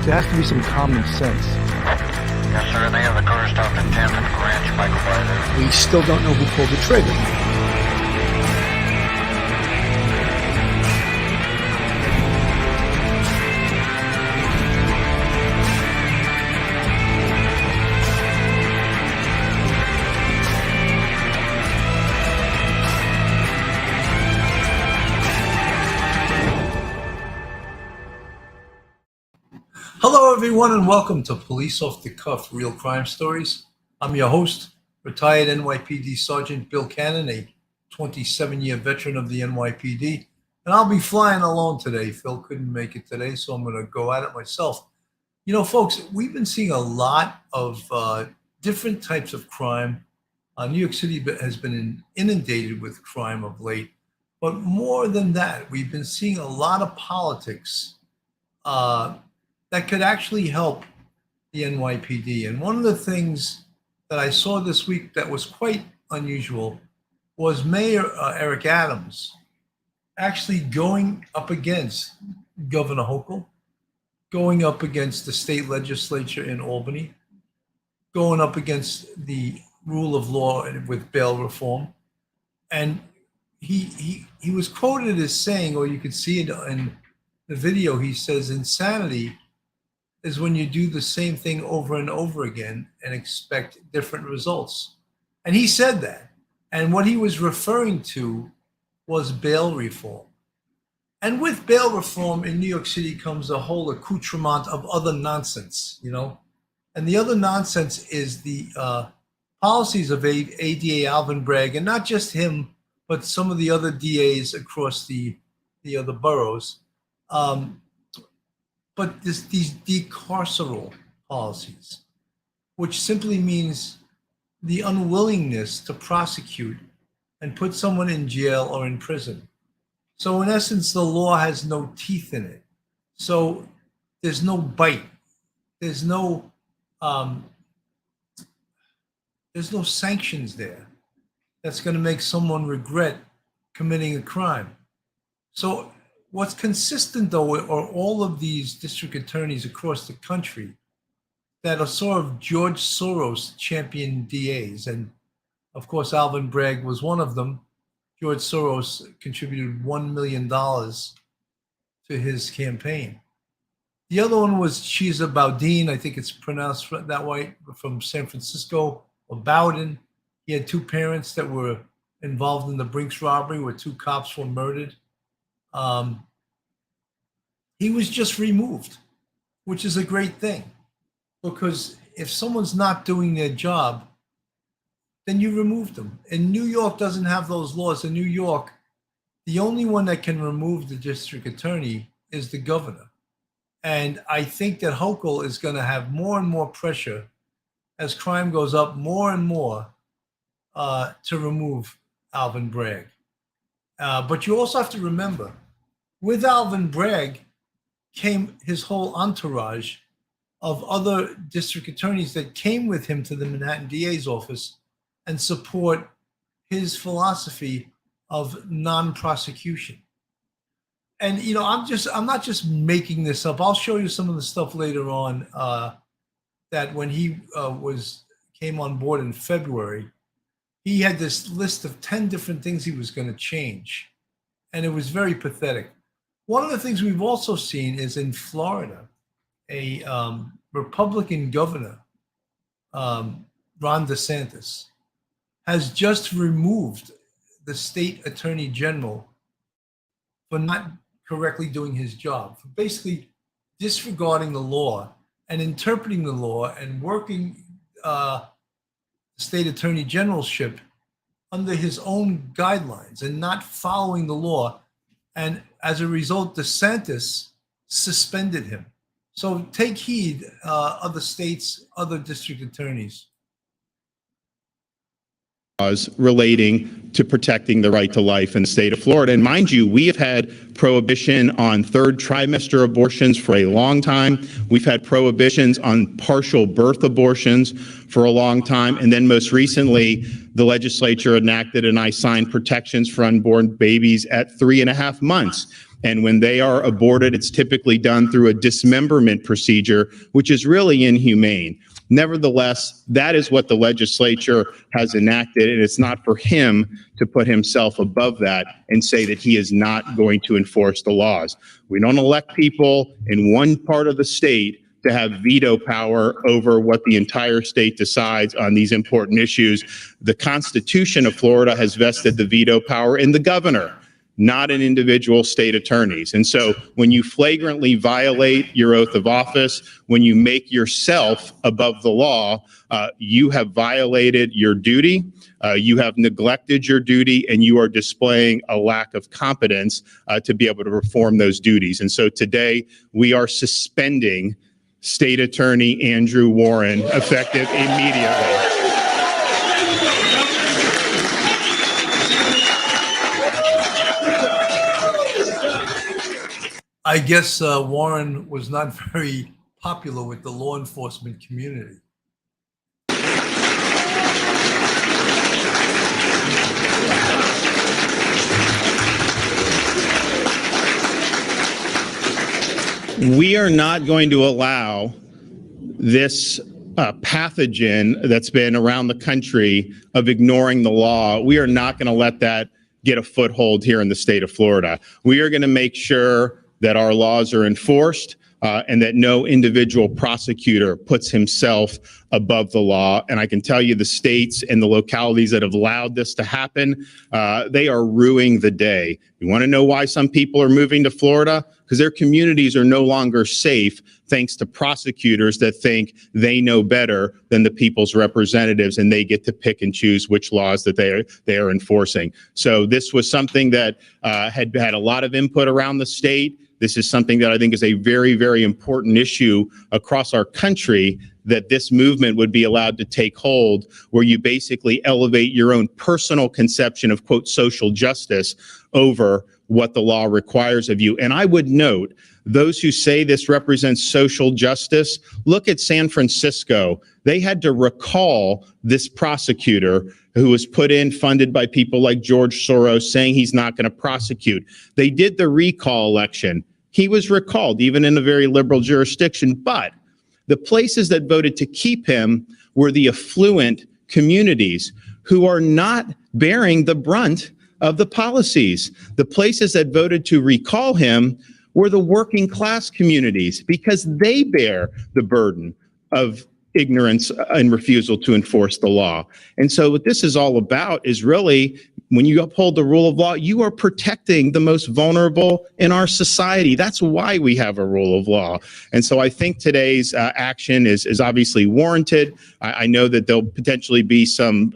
there has to be some common sense. Yes, sir. They have the car stopped at 10th and Ranch Michael Byler. We still don't know who pulled the trigger. Hello, everyone, and welcome to Police Off the Cuff Real Crime Stories. I'm your host, retired NYPD Sergeant Bill Cannon, a 27-year veteran of the NYPD, and I'll be flying alone today. Phil couldn't make it today, so I'm going to go at it myself. You know, folks, we've been seeing a lot of different types of crime. New York City has been inundated with crime of late, but more than that, we've been seeing a lot of politics that could actually help the NYPD. And one of the things that I saw this week that was quite unusual was Mayor Eric Adams actually going up against Governor Hochul, going up against the state legislature in Albany, going up against the rule of law with bail reform. And he was quoted as saying, or you could see it in the video, he says, insanity is when you do the same thing over and over again and expect different results. And he said that. And what he was referring to was bail reform. And with bail reform in New York City comes a whole accoutrement of other nonsense, you know? And the other nonsense is the policies of ADA Alvin Bragg, and not just him, but some of the other DAs across the other boroughs. But these decarceral policies, which simply means the unwillingness to prosecute and put someone in jail or in prison. So in essence, the law has no teeth in it. So there's no bite. There's no sanctions there that's going to make someone regret committing a crime. So what's consistent, though, are all of these district attorneys across the country that are sort of George Soros champion DAs. And of course, Alvin Bragg was one of them. George Soros contributed $1 million to his campaign. The other one was Chiza Boudin, I think it's pronounced that way, from San Francisco, or Bowden. He had two parents that were involved in the Brinks robbery where two cops were murdered. He was just removed, which is a great thing, because if someone's not doing their job, then you remove them. And New York doesn't have those laws. In New York, the only one that can remove the district attorney is the governor. And I think that Hochul is going to have more and more pressure as crime goes up more and more to remove Alvin Bragg. But you also have to remember, with Alvin Bragg came his whole entourage of other district attorneys that came with him to the Manhattan DA's office and support his philosophy of non-prosecution. And, you know, I'm not just making this up. I'll show you some of the stuff later on that when he came on board in February, he had this list of 10 different things he was going to change. And it was very pathetic. One of the things we've also seen is in Florida, a Republican governor, Ron DeSantis, has just removed the state attorney general for not correctly doing his job, for basically disregarding the law and interpreting the law and working state attorney generalship under his own guidelines and not following the law. And as a result, DeSantis suspended him. So take heed, other states, other district attorneys. laws relating to protecting the right to life in the state of Florida. And mind you, we have had prohibition on third trimester abortions for a long time. We've had prohibitions on partial birth abortions for a long time. And then most recently, the legislature enacted and I signed protections for unborn babies at 3.5 months. And when they are aborted, it's typically done through a dismemberment procedure, which is really inhumane. Nevertheless, that is what the legislature has enacted, and it's not for him to put himself above that and say that he is not going to enforce the laws. We don't elect people in one part of the state to have veto power over what the entire state decides on these important issues. The Constitution of Florida has vested the veto power in the governor, not in individual state attorneys. And so when you flagrantly violate your oath of office, when you make yourself above the law, you have violated your duty, you have neglected your duty, and you are displaying a lack of competence to be able to perform those duties. And so today we are suspending State Attorney Andrew Warren effective immediately. I guess Warren was not very popular with the law enforcement community. We are not going to allow this pathogen that's been around the country of ignoring the law. We are not going to let that get a foothold here in the state of Florida. We are going to make sure that our laws are enforced and that no individual prosecutor puts himself above the law. And I can tell you the states and the localities that have allowed this to happen, they are ruining the day. You want to know why some people are moving to Florida? Because their communities are no longer safe thanks to prosecutors that think they know better than the people's representatives and they get to pick and choose which laws that they are enforcing. So this was something that had a lot of input around the state. This is something that I think is a very, very important issue across our country, that this movement would be allowed to take hold, where you basically elevate your own personal conception of, quote, social justice over what the law requires of you. And I would note, those who say this represents social justice, look at San Francisco. They had to recall this prosecutor who was put in, funded by people like George Soros, saying he's not going to prosecute. They did the recall election. He was recalled, even in a very liberal jurisdiction. But the places that voted to keep him were the affluent communities who are not bearing the brunt of the policies. The places that voted to recall him were the working class communities, because they bear the burden of ignorance and refusal to enforce the law. And so what this is all about is really, when you uphold the rule of law, you are protecting the most vulnerable in our society. That's why we have a rule of law. And so I think today's action is obviously warranted. I know that there'll potentially be some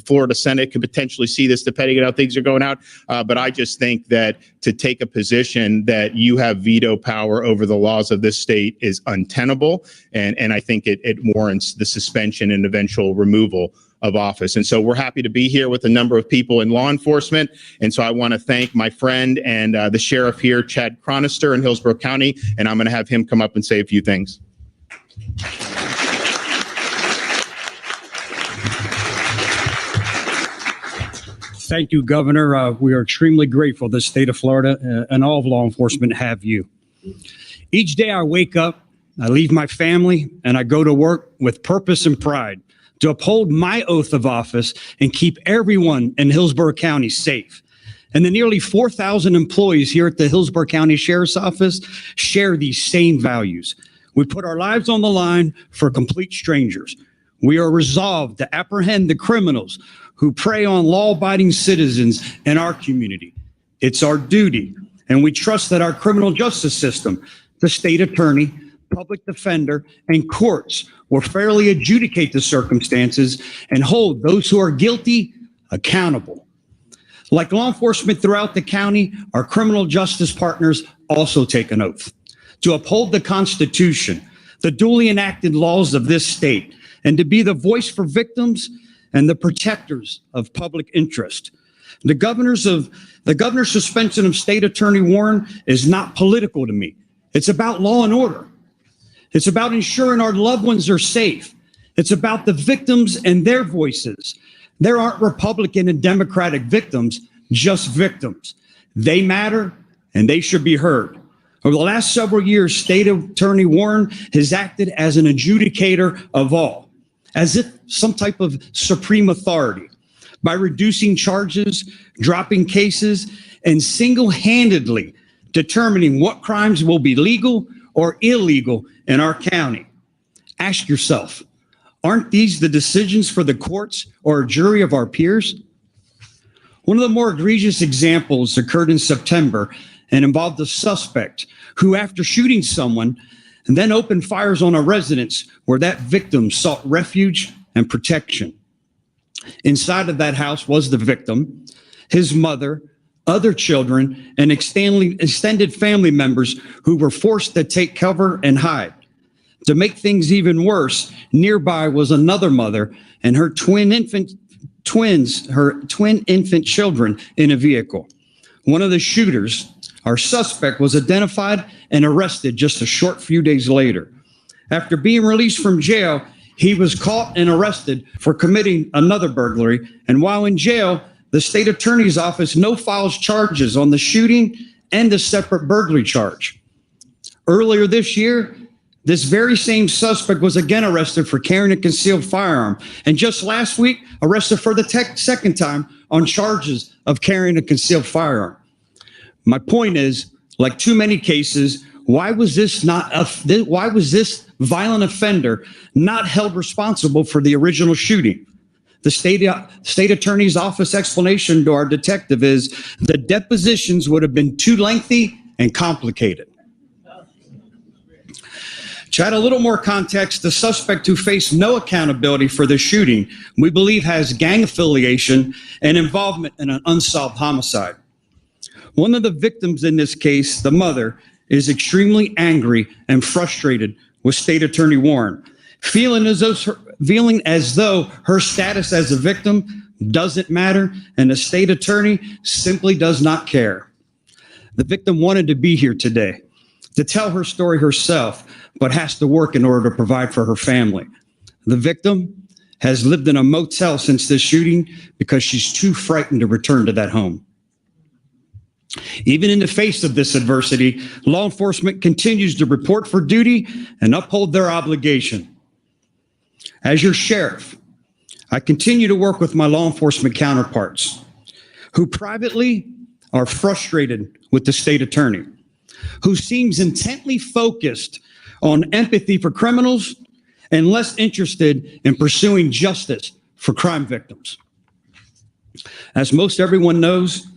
Florida Senate could potentially see this depending on how things are going out. But I just think that to take a position that you have veto power over the laws of this state is untenable. And I think it warrants the suspension and eventual removal of office. And so we're happy to be here with a number of people in law enforcement. And so I want to thank my friend and the sheriff here, Chad Chronister in Hillsborough County, and I'm going to have him come up and say a few things. Thank you, Governor. We are extremely grateful the state of Florida and all of law enforcement have you. Each day I wake up, I leave my family, and I go to work with purpose and pride to uphold my oath of office and keep everyone in Hillsborough County safe. And the nearly 4,000 employees here at the Hillsborough County Sheriff's Office share these same values. We put our lives on the line for complete strangers. We are resolved to apprehend the criminals who prey on law-abiding citizens in our community. It's our duty, and we trust that our criminal justice system, the state attorney, public defender, and courts will fairly adjudicate the circumstances and hold those who are guilty accountable. Like law enforcement throughout the county, our criminal justice partners also take an oath to uphold the Constitution, the duly enacted laws of this state, and to be the voice for victims and the protectors of public interest. The governor's suspension of State Attorney Warren is not political to me. It's about law and order. It's about ensuring our loved ones are safe. It's about the victims and their voices. There aren't Republican and Democratic victims, just victims. They matter and they should be heard. Over the last several years, State Attorney Warren has acted as an adjudicator of all, as if some type of supreme authority, by reducing charges, dropping cases, and single-handedly determining what crimes will be legal or illegal in our county. Ask yourself, aren't these the decisions for the courts or a jury of our peers? One of the more egregious examples occurred in September and involved a suspect who, after shooting someone, and then opened fires on a residence where that victim sought refuge and protection. Inside of that house was the victim, his mother, other children, and extended family members who were forced to take cover and hide. To make things even worse, nearby was another mother and her twin infant children in a vehicle. One of the shooters, our suspect, was identified and arrested just a short few days later. After being released from jail, he was caught and arrested for committing another burglary. And while in jail, the state attorney's office no-files charges on the shooting and the separate burglary charge. Earlier this year, this very same suspect was again arrested for carrying a concealed firearm. And just last week, arrested for the second time on charges of carrying a concealed firearm. My point is, like too many cases, why was this violent offender not held responsible for the original shooting? The state attorney's office explanation to our detective is the depositions would have been too lengthy and complicated. To add a little more context, the suspect, who faced no accountability for the shooting, we believe has gang affiliation and involvement in an unsolved homicide. One of the victims in this case, the mother, is extremely angry and frustrated with State Attorney Warren, feeling as though her status as a victim doesn't matter and the state attorney simply does not care. The victim wanted to be here today to tell her story herself, but has to work in order to provide for her family. The victim has lived in a motel since this shooting because she's too frightened to return to that home. Even in the face of this adversity, law enforcement continues to report for duty and uphold their obligation. As your sheriff, I continue to work with my law enforcement counterparts who privately are frustrated with the state attorney, who seems intently focused on empathy for criminals and less interested in pursuing justice for crime victims. As most everyone knows,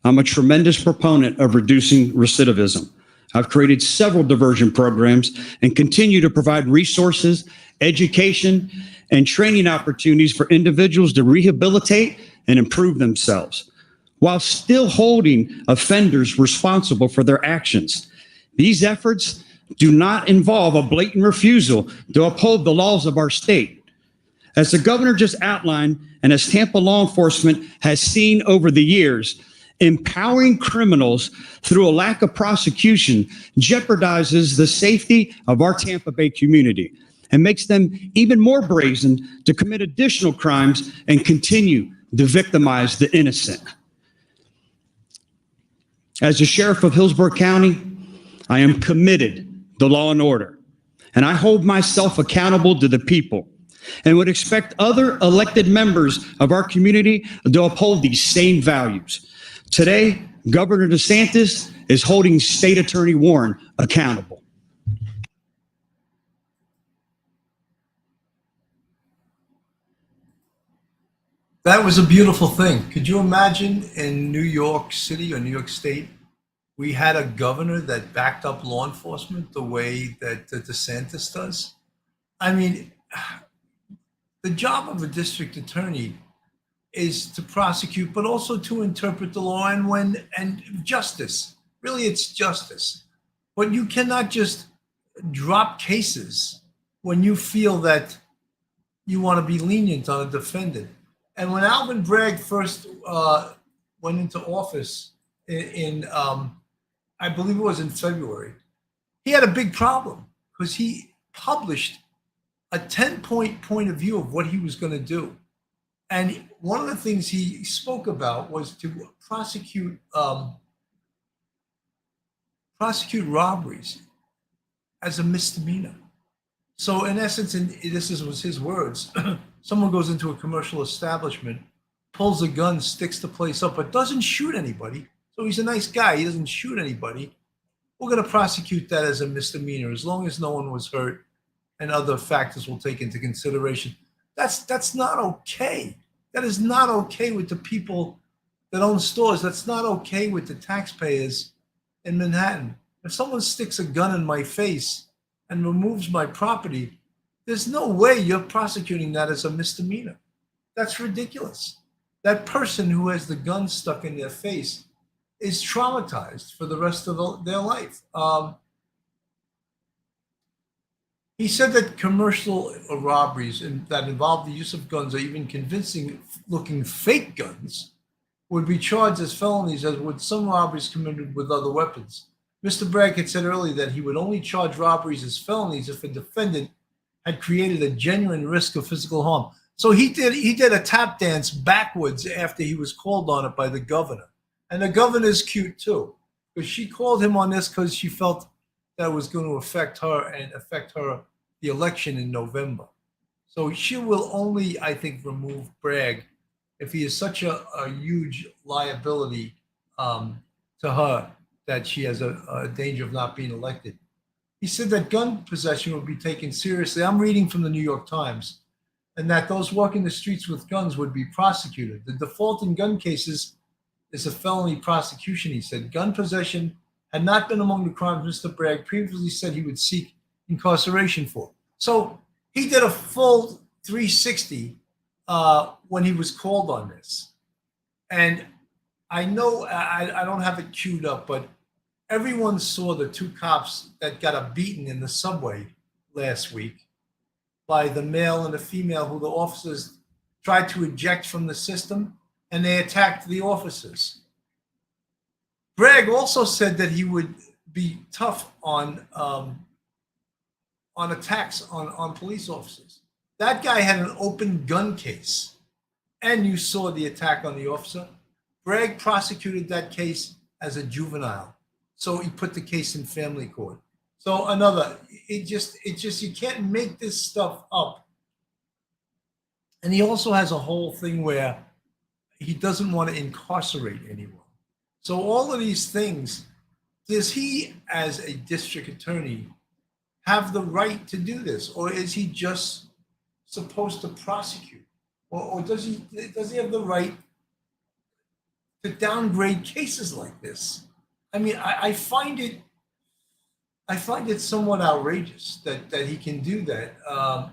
I'm a tremendous proponent of reducing recidivism. I've created several diversion programs and continue to provide resources, education, and training opportunities for individuals to rehabilitate and improve themselves, while still holding offenders responsible for their actions. These efforts do not involve a blatant refusal to uphold the laws of our state. As the governor just outlined, and as Tampa law enforcement has seen over the years, empowering criminals through a lack of prosecution jeopardizes the safety of our Tampa Bay community and makes them even more brazen to commit additional crimes and continue to victimize the innocent. As the sheriff of Hillsborough County, I am committed to law and order, and I hold myself accountable to the people and would expect other elected members of our community to uphold these same values. Today, Governor DeSantis is holding State Attorney Warren accountable. That was a beautiful thing. Could you imagine in New York City or New York State, we had a governor that backed up law enforcement the way that DeSantis does? I mean, the job of a district attorney is to prosecute, but also to interpret the law and justice. Really, it's justice. But you cannot just drop cases when you feel that you want to be lenient on a defendant. And when Alvin Bragg first went into office in I believe it was in February, he had a big problem because he published a 10-point of view of what he was going to do. And one of the things he spoke about was to prosecute robberies as a misdemeanor. So in essence, and was his words, someone goes into a commercial establishment, pulls a gun, sticks the place up, but doesn't shoot anybody. So he's a nice guy. He doesn't shoot anybody. We're going to prosecute that as a misdemeanor as long as no one was hurt and other factors will take into consideration. That's not okay. That is not okay with the people that own stores. That's not okay with the taxpayers in Manhattan. If someone sticks a gun in my face and removes my property, there's no way you're prosecuting that as a misdemeanor. That's ridiculous. That person who has the gun stuck in their face is traumatized for the rest of their life. He said that commercial robberies that involve the use of guns or even convincing-looking fake guns would be charged as felonies, as would some robberies committed with other weapons. Mr. Bragg had said earlier that he would only charge robberies as felonies if a defendant had created a genuine risk of physical harm. So he did a tap dance backwards after he was called on it by the governor. And the governor's cute too, because she called him on this because she felt that was going to affect her the election in November. So she will only, I think, remove Bragg if he is such a huge liability to her that she has a danger of not being elected. He said that gun possession would be taken seriously. I'm reading from the New York Times, and that those walking the streets with guns would be prosecuted. The default in gun cases is a felony prosecution, he said. Gun possession had not been among the crimes Mr. Bragg previously said he would seek incarceration for. So he did a full 360 when he was called on this. And I know I don't have it queued up, but everyone saw the two cops that got a beating in the subway last week by the male and the female who the officers tried to eject from the system, and they attacked the officers. Bragg also said that he would be tough on attacks on police officers. That guy had an open gun case, and you saw the attack on the officer. Bragg prosecuted that case as a juvenile, so he put the case in family court. So it just you can't make this stuff up. And he also has a whole thing where he doesn't want to incarcerate anyone. So all of these things, does he, as a district attorney, have the right to do this, or is he just supposed to prosecute, or does he have the right to downgrade cases like this? I mean, I find it somewhat outrageous that he can do that.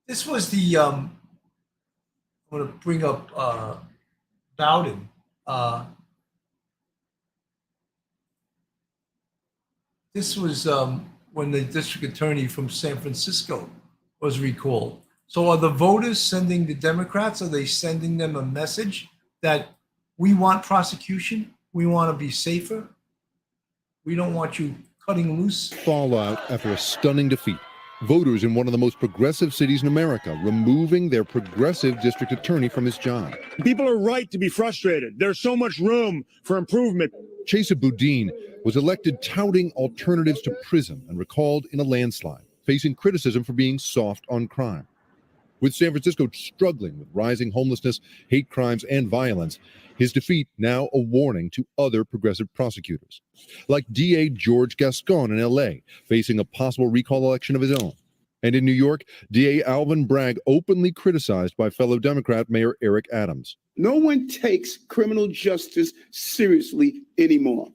This was the I'm going to bring up Bowden. This was when the district attorney from San Francisco was recalled. So are the voters sending the Democrats, are they sending them a message that we want prosecution, we want to be safer, we don't want you cutting loose? Fallout after a stunning defeat. Voters in one of the most progressive cities in America removing their progressive district attorney from his job. People are right to be frustrated. There's so much room for improvement. Chesa Boudin was elected touting alternatives to prison and recalled in a landslide, facing criticism for being soft on crime. With San Francisco struggling with rising homelessness, hate crimes, and violence, his defeat now a warning to other progressive prosecutors, like DA George Gascon in LA, facing a possible recall election of his own. And in New York, DA Alvin Bragg openly criticized by fellow Democrat Mayor Eric Adams. No one takes criminal justice seriously anymore.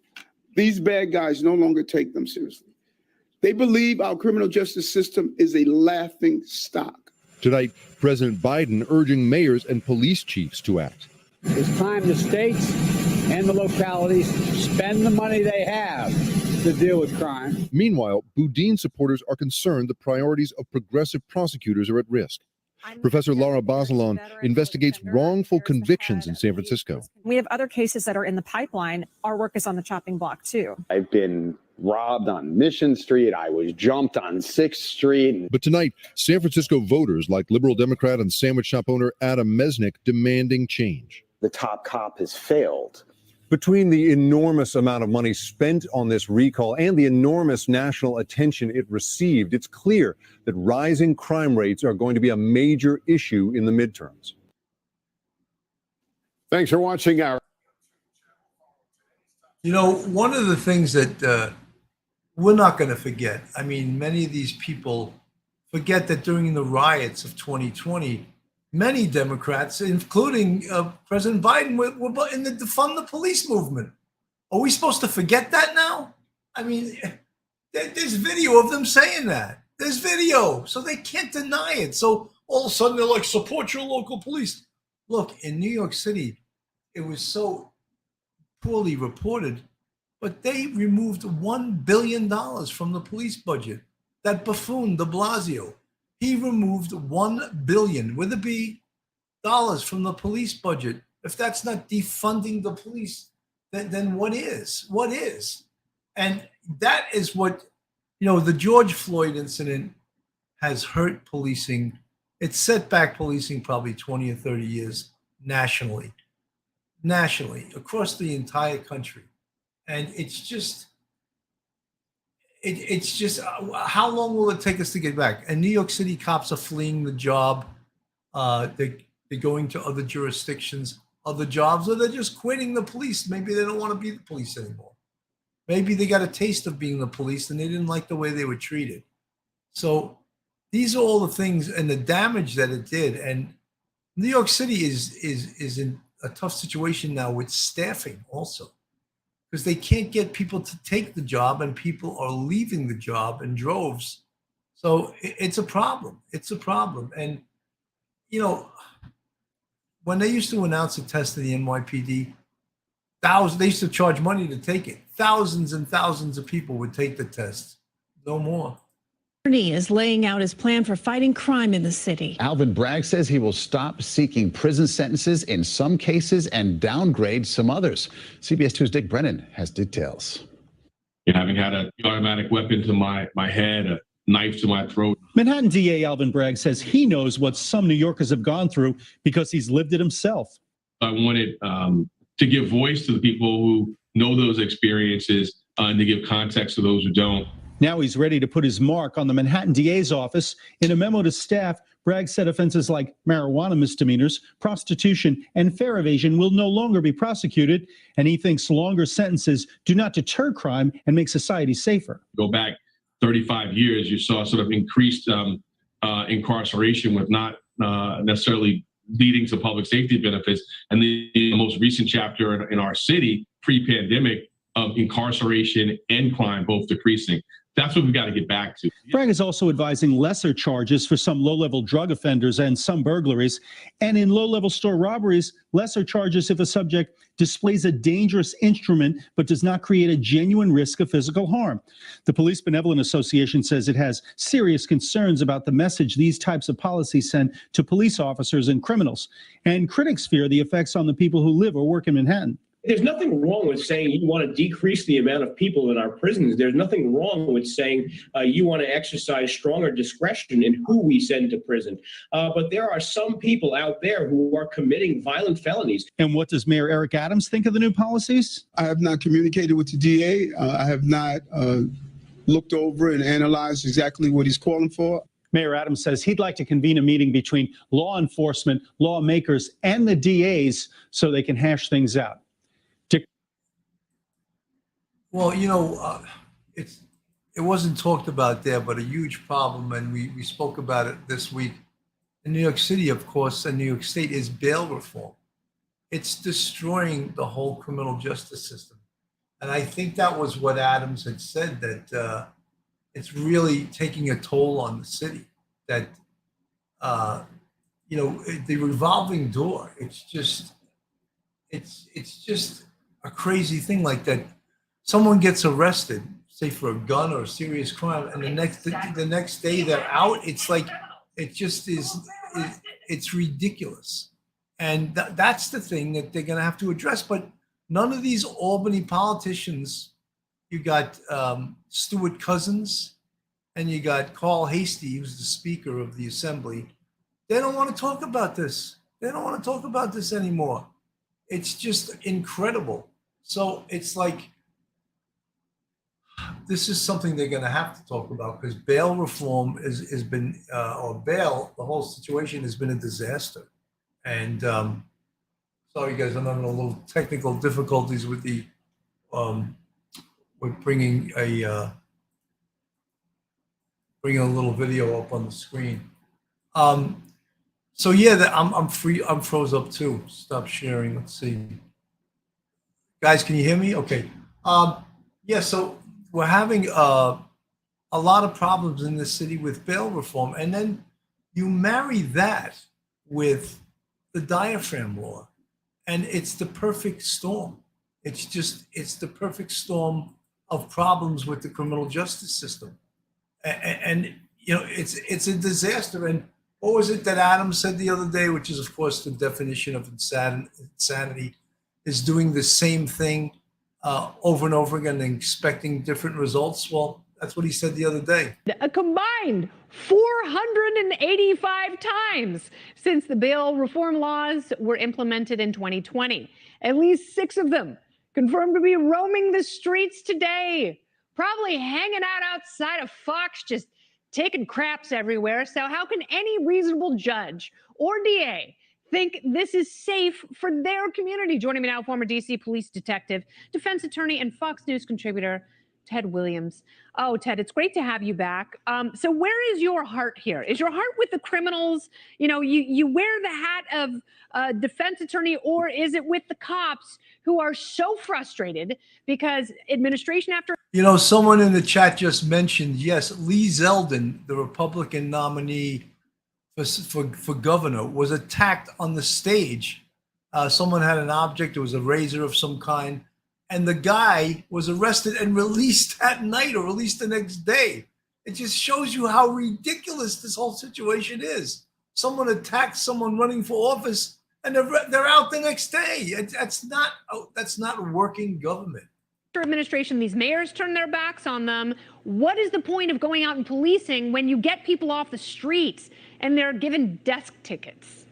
These bad guys no longer take them seriously. They believe our criminal justice system is a laughing stock. Tonight, President Biden urging mayors and police chiefs to act. It's time the states and the localities spend the money they have to deal with crime. Meanwhile, Boudin supporters are concerned the priorities of progressive prosecutors are at risk. Professor Laura Bazelon investigates wrongful convictions in San Francisco. We have other cases that are in the pipeline. Our work is on the chopping block, too. I've been robbed on Mission Street. I was jumped on 6th Street. But tonight, San Francisco voters like liberal Democrat and sandwich shop owner Adam Mesnick demanding change. The top cop has failed. Between the enormous amount of money spent on this recall and the enormous national attention it received, it's clear that rising crime rates are going to be a major issue in the midterms. Thanks for watching our. You know, one of the things that we're not going to forget, I mean, many of these people forget that during the riots of 2020, many Democrats, including President Biden, were in the defund the police movement. Are we supposed to forget that now? I mean, there's video of them saying that. There's video, so they can't deny it. So all of a sudden they're like, support your local police. Look, in New York City, it was so poorly reported, but they removed $1 billion from the police budget. That buffoon, de Blasio, he removed $1 billion with a B dollars from the police budget. If that's not defunding the police, then what is? What is? And that is what, you know, the George Floyd incident has hurt policing. It's set back policing probably 20 or 30 years nationally, across the entire country. And it's just, how long will it take us to get back? And New York City cops are fleeing the job. They're going to other jurisdictions, other jobs, or they're just quitting the police. Maybe they don't want to be the police anymore. Maybe they got a taste of being the police and they didn't like the way they were treated. So these are all the things and the damage that it did. And New York City is in a tough situation now with staffing also, because they can't get people to take the job and people are leaving the job in droves. So it's a problem. It's a problem. And, you know, when they used to announce a test in the NYPD, they used to charge money to take it. Thousands and thousands of people would take the test. No more. Attorney is laying out his plan for fighting crime in the city. Alvin Bragg says he will stop seeking prison sentences in some cases and downgrade some others. CBS 2's Dick Brennan has details. Having had an automatic weapon to my head, a knife to my throat. Manhattan DA Alvin Bragg says he knows what some New Yorkers have gone through because he's lived it himself. I wanted to give voice to the people who know those experiences and to give context to those who don't. Now he's ready to put his mark on the Manhattan DA's office. In a memo to staff, Bragg said offenses like marijuana misdemeanors, prostitution, and fare evasion will no longer be prosecuted, and he thinks longer sentences do not deter crime and make society safer. Go back 35 years, you saw sort of increased incarceration with not necessarily leading to public safety benefits. And the most recent chapter in our city, pre-pandemic, of incarceration and crime both decreasing. That's what we've got to get back to. Bragg is also advising lesser charges for some low-level drug offenders and some burglaries. And in low-level store robberies, lesser charges if a subject displays a dangerous instrument but does not create a genuine risk of physical harm. The Police Benevolent Association says it has serious concerns about the message these types of policies send to police officers and criminals. And critics fear the effects on the people who live or work in Manhattan. There's nothing wrong with saying you want to decrease the amount of people in our prisons. There's nothing wrong with saying you want to exercise stronger discretion in who we send to prison. But there are some people out there who are committing violent felonies. And what does Mayor Eric Adams think of the new policies? I have not communicated with the DA. I have not looked over and analyzed exactly what he's calling for. Mayor Adams says he'd like to convene a meeting between law enforcement, lawmakers, and the DAs so they can hash things out. Well, you know, it wasn't talked about there, but a huge problem, and we spoke about it this week in New York City, of course, and New York State, is bail reform. It's destroying the whole criminal justice system. And I think that was what Adams had said, that it's really taking a toll on the city, that, you know, the revolving door, it's just a crazy thing like that. Someone gets arrested, say for a gun or a serious crime, and the next day they're out. It's like, it just is, it's ridiculous. And that's the thing that they're going to have to address. But none of these Albany politicians, you got Stuart Cousins and you got Carl Hastie, who's the Speaker of the Assembly. They don't want to talk about this. They don't want to talk about this anymore. It's just incredible. So it's like, this is something they're going to have to talk about, because bail reform has been, or bail, the whole situation has been a disaster. And sorry guys, I'm having a little technical difficulties with the, with bringing a little video up on the screen. So yeah, I'm free. I'm froze up too. Stop sharing. Let's see. Guys, can you hear me? Okay. Yeah, so we're having a lot of problems in this city with bail reform. And then you marry that with the diaphragm law, and it's the perfect storm. It's the perfect storm of problems with the criminal justice system. And you know, it's a disaster. And what was it that Adam said the other day, which is, of course, the definition of insanity, is doing the same thing over and over again and expecting different results? Well, that's what he said the other day. A combined 485 times since the bail reform laws were implemented in 2020. At least 6 of them confirmed to be roaming the streets today, probably hanging out outside of Fox, just taking craps everywhere. So how can any reasonable judge or DA think this is safe for their community? Joining me now, former DC police detective, defense attorney, and Fox News contributor, Ted Williams. Oh, Ted, it's great to have you back. So where is your heart here? Is your heart with the criminals? You know, you wear the hat of defense attorney, or is it with the cops who are so frustrated because administration after... You know, someone in the chat just mentioned, yes, Lee Zeldin, the Republican nominee for governor, was attacked on the stage. Someone had an object, it was a razor of some kind, and the guy was arrested and released that night, or released the next day. It just shows you how ridiculous this whole situation is. Someone attacks someone running for office and they're out the next day. That's not working government. Administration, these mayors turn their backs on them. What is the point of going out and policing when you get people off the streets and they're given desk tickets?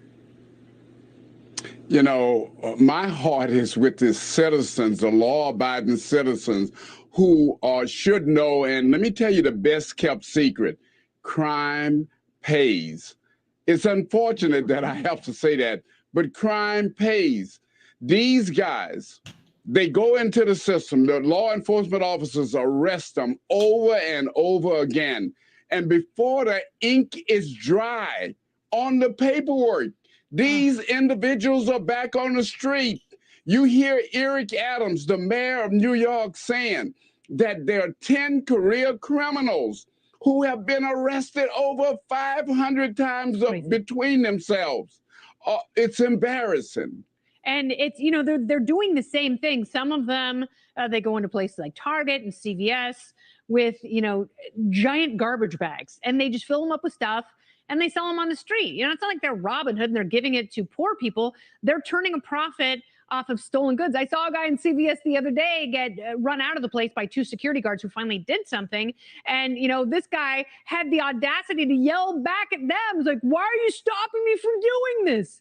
You know, my heart is with the citizens, the law-abiding citizens who should know, and let me tell you the best kept secret: crime pays. It's unfortunate that I have to say that, but crime pays. These guys, they go into the system, the law enforcement officers arrest them over and over again. And before the ink is dry on the paperwork, these individuals are back on the street. You hear Eric Adams, the mayor of New York, saying that there are 10 career criminals who have been arrested over 500 times between themselves. It's embarrassing. And it's, you know, they're doing the same thing. Some of them, they go into places like Target and CVS with, you know, giant garbage bags, and they just fill them up with stuff and they sell them on the street. You know, it's not like they're Robin Hood and they're giving it to poor people. They're turning a profit off of stolen goods. I saw a guy in CVS the other day get run out of the place by 2 security guards who finally did something. And, you know, this guy had the audacity to yell back at them. It's like, why are you stopping me from doing this?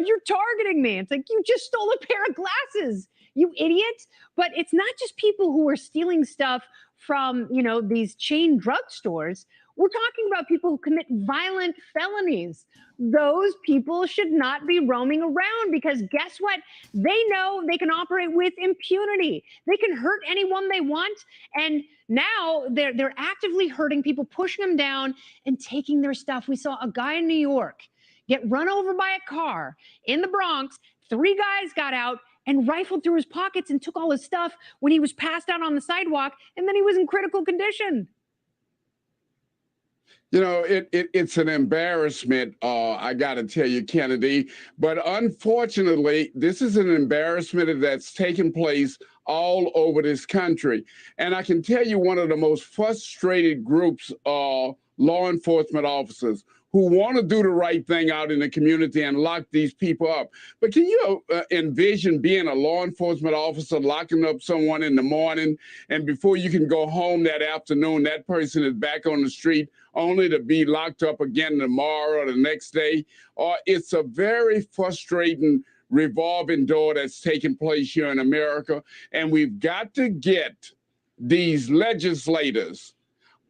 You're targeting me. It's like, you just stole a pair of glasses, you idiot. But it's not just people who are stealing stuff from, you know, these chain drugstores. We're talking about people who commit violent felonies. Those people should not be roaming around, because guess what? They know they can operate with impunity. They can hurt anyone they want. And now they're actively hurting people, pushing them down and taking their stuff. We saw a guy in New York get run over by a car in the Bronx. 3 guys got out and rifled through his pockets and took all his stuff when he was passed out on the sidewalk, and then he was in critical condition. You know, it's an embarrassment, I got to tell you, Kennedy. But unfortunately, this is an embarrassment that's taken place all over this country. And I can tell you, one of the most frustrated groups are law enforcement officers who want to do the right thing out in the community and lock these people up. But can you envision being a law enforcement officer locking up someone in the morning, and before you can go home that afternoon, that person is back on the street only to be locked up again tomorrow or the next day? Or it's a very frustrating revolving door that's taking place here in America. And we've got to get these legislators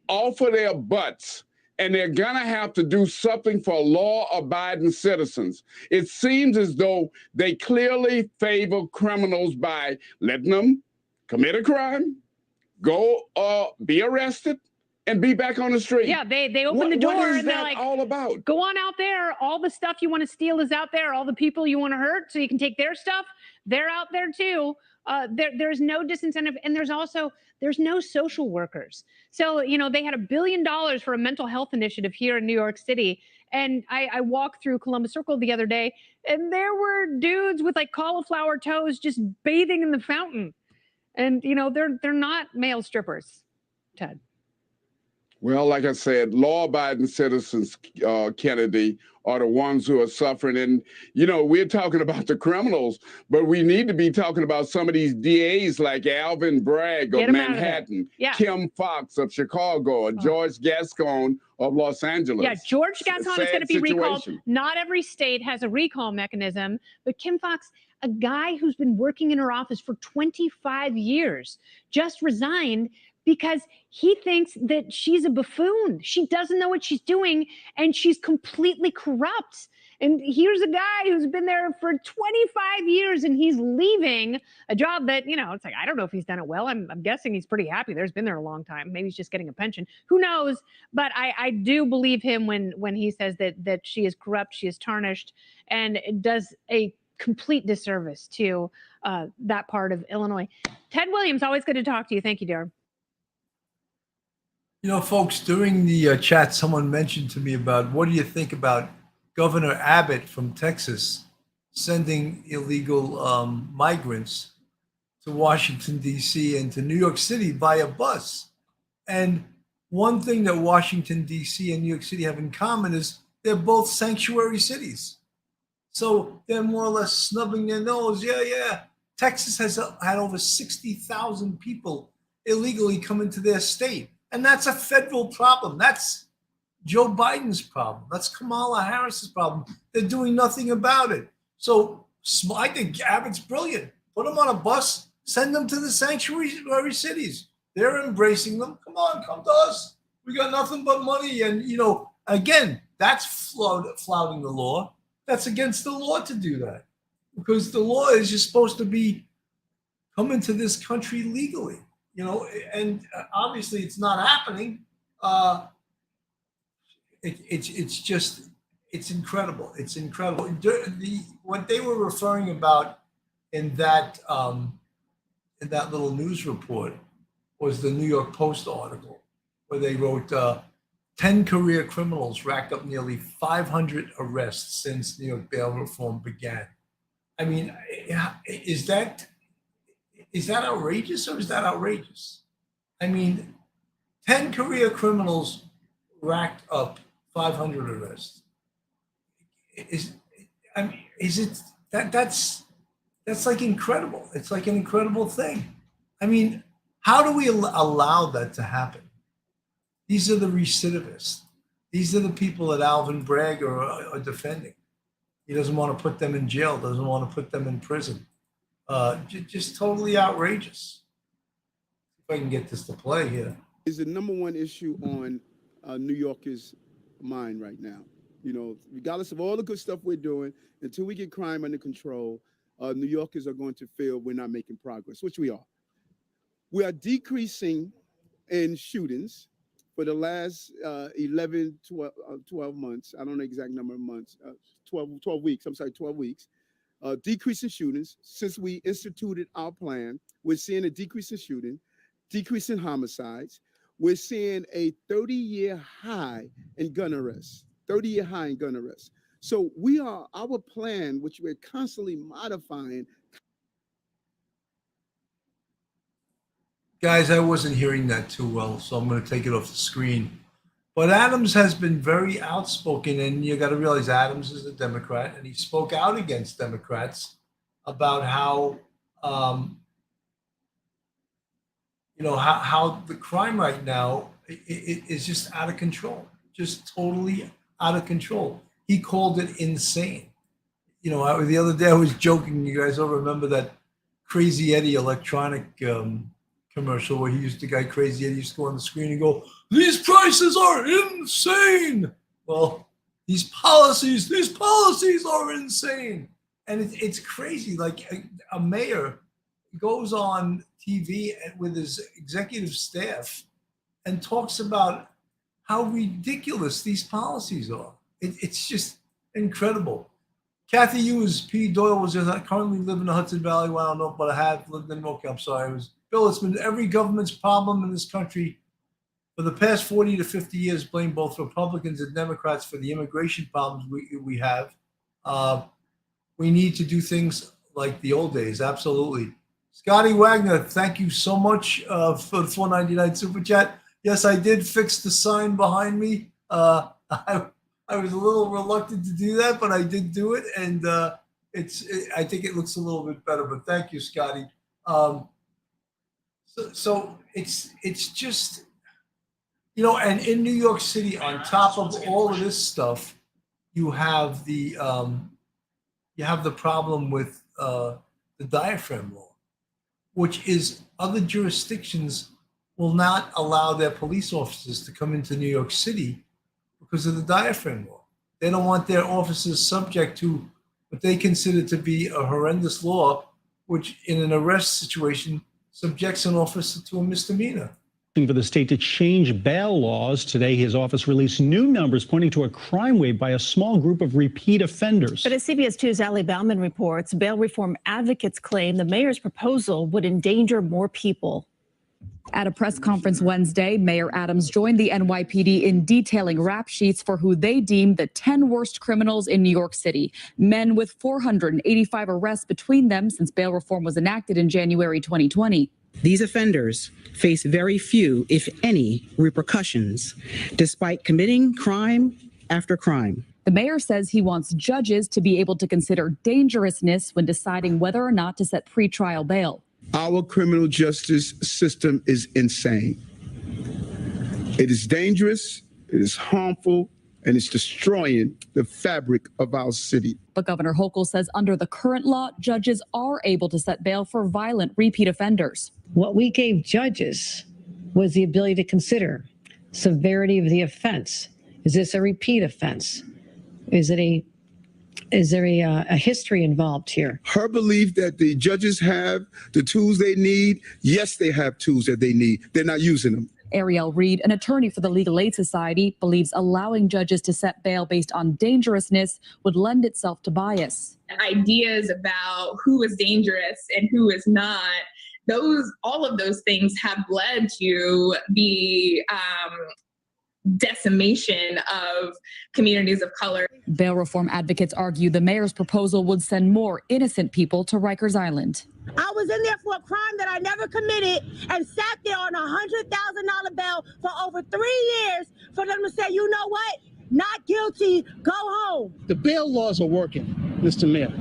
off of their butts, and they're going to have to do something for law-abiding citizens. It seems as though they clearly favor criminals by letting them commit a crime, go be arrested, and be back on the street. Yeah, they open the door and they're like, all about? Go on out there. All the stuff you want to steal is out there. All the people you want to hurt so you can take their stuff, they're out there too. There's no disincentive, and there's no social workers. So, they had $1 billion for a mental health initiative here in New York City. And I walked through Columbus Circle the other day, and there were dudes with like cauliflower toes just bathing in the fountain. And, they're not male strippers, Ted. Well, like I said, law-abiding citizens, Kennedy, are the ones who are suffering. And, we're talking about the criminals, but we need to be talking about some of these DAs like Alvin Bragg of Manhattan, Kim Foxx of Chicago, or George Gascon of Los Angeles. Yeah, George Gascon is going to be recalled. Not every state has a recall mechanism, but Kim Foxx, a guy who's been working in her office for 25 years, just resigned because he thinks that she's a buffoon. She doesn't know what she's doing, and she's completely corrupt. And here's a guy who's been there for 25 years, and he's leaving a job that, it's like, I don't know if he's done it well. I'm guessing he's pretty happy. There's been there a long time. Maybe he's just getting a pension. Who knows? But I do believe him when he says that she is corrupt, she is tarnished, and it does a complete disservice to that part of Illinois. Ted Williams, always good to talk to you. Thank you, dear. Folks, during the chat, someone mentioned to me about what do you think about Governor Abbott from Texas sending illegal migrants to Washington, D.C. and to New York City via bus. And one thing that Washington, D.C. and New York City have in common is they're both sanctuary cities. So they're more or less snubbing their nose. Yeah. Texas has had over 60,000 people illegally come into their state. And that's a federal problem. That's Joe Biden's problem. That's Kamala Harris's problem. They're doing nothing about it. So I think Abbott's brilliant. Put them on a bus, send them to the sanctuary cities. They're embracing them. Come on, come to us. We got nothing but money. And, again, that's flouting the law. That's against the law to do that. Because the law is you're supposed to be coming to this country legally. And obviously it's not happening. It's incredible. It's incredible. What they were referring about in that little news report was the New York Post article where they wrote 10 career criminals racked up nearly 500 arrests since New York bail reform began. I mean, is that outrageous or is that outrageous? I mean, 10 career criminals racked up 500 arrests. That's like incredible. It's like an incredible thing. I mean, how do we allow that to happen? These are the recidivists. These are the people that Alvin Bragg are defending. He doesn't want to put them in jail, doesn't want to put them in prison. Just totally outrageous. If I can get this to play here. Is the number one issue on New Yorkers' mind right now. Regardless of all the good stuff we're doing, until we get crime under control, New Yorkers are going to feel we're not making progress, which we are. We are decreasing in shootings for the last 11, 12 months. I don't know the exact number of months, 12 weeks. 12 weeks. Decrease in shootings. Since we instituted our plan, we're seeing a decrease in shooting, decrease in homicides. We're seeing a 30-year high in gun arrests, 30-year high in gun arrests. So our plan, which we're constantly modifying. Guys, I wasn't hearing that too well, so I'm going to take it off the screen. But Adams has been very outspoken, and you got to realize Adams is a Democrat, and he spoke out against Democrats about how, how the crime right now it is just out of control, just totally out of control. He called it insane. The other day I was joking. You guys all remember that Crazy Eddie electronic commercial where the guy Crazy Eddie used to go on the screen and go, "These prices are insane." Well, these policies are insane. And it's crazy. Like a mayor goes on TV with his executive staff and talks about how ridiculous these policies are. It's just incredible. Kathy Hughes, P. Doyle was I currently live in the Hudson Valley. Well, I don't know, but I have lived in Milwaukee. I'm sorry. Bill, it's been every government's problem in this country for the past 40 to 50 years. Blame both Republicans and Democrats for the immigration problems we have. We need to do things like the old days. Absolutely. Scotty Wagner, thank you so much for the $4.99 super chat. Yes, I did fix the sign behind me. I was a little reluctant to do that, but I did do it, and I think it looks a little bit better. But thank you, Scotty. So it's just, and in New York City, on top of all of this stuff, you have the problem with the diaphragm law, which is other jurisdictions will not allow their police officers to come into New York City because of the diaphragm law. They don't want their officers subject to what they consider to be a horrendous law, which in an arrest situation subjects an officer to a misdemeanor. For the state to change bail laws. Today, his office released new numbers pointing to a crime wave by a small group of repeat offenders. But as CBS 2's Ali Bauman reports, bail reform advocates claim the mayor's proposal would endanger more people. At a press conference Wednesday, Mayor Adams joined the NYPD in detailing rap sheets for who they deemed the 10 worst criminals in New York City, men with 485 arrests between them since bail reform was enacted in January 2020. These offenders face very few, if any, repercussions, despite committing crime after crime. The mayor says he wants judges to be able to consider dangerousness when deciding whether or not to set pretrial bail. Our criminal justice system is insane. It is dangerous, it is harmful, and it's destroying the fabric of our city. But Governor Hochul says under the current law, judges are able to set bail for violent repeat offenders. What we gave judges was the ability to consider severity of the offense. Is this a repeat offense? Is there a history involved here? Her belief that the judges have the tools they need, yes, they have tools that they need. They're not using them. Ariel Reed, an attorney for the Legal Aid Society, believes allowing judges to set bail based on dangerousness would lend itself to bias. Ideas about who is dangerous and who is not, all of those things have led to the decimation of communities of color. Bail reform advocates argue the mayor's proposal would send more innocent people to Rikers Island. I was in there for a crime that I never committed and sat there on a $100,000 bail for over 3 years for them to say, you know what, not guilty, go home. The bail laws are working, Mr. Mayor.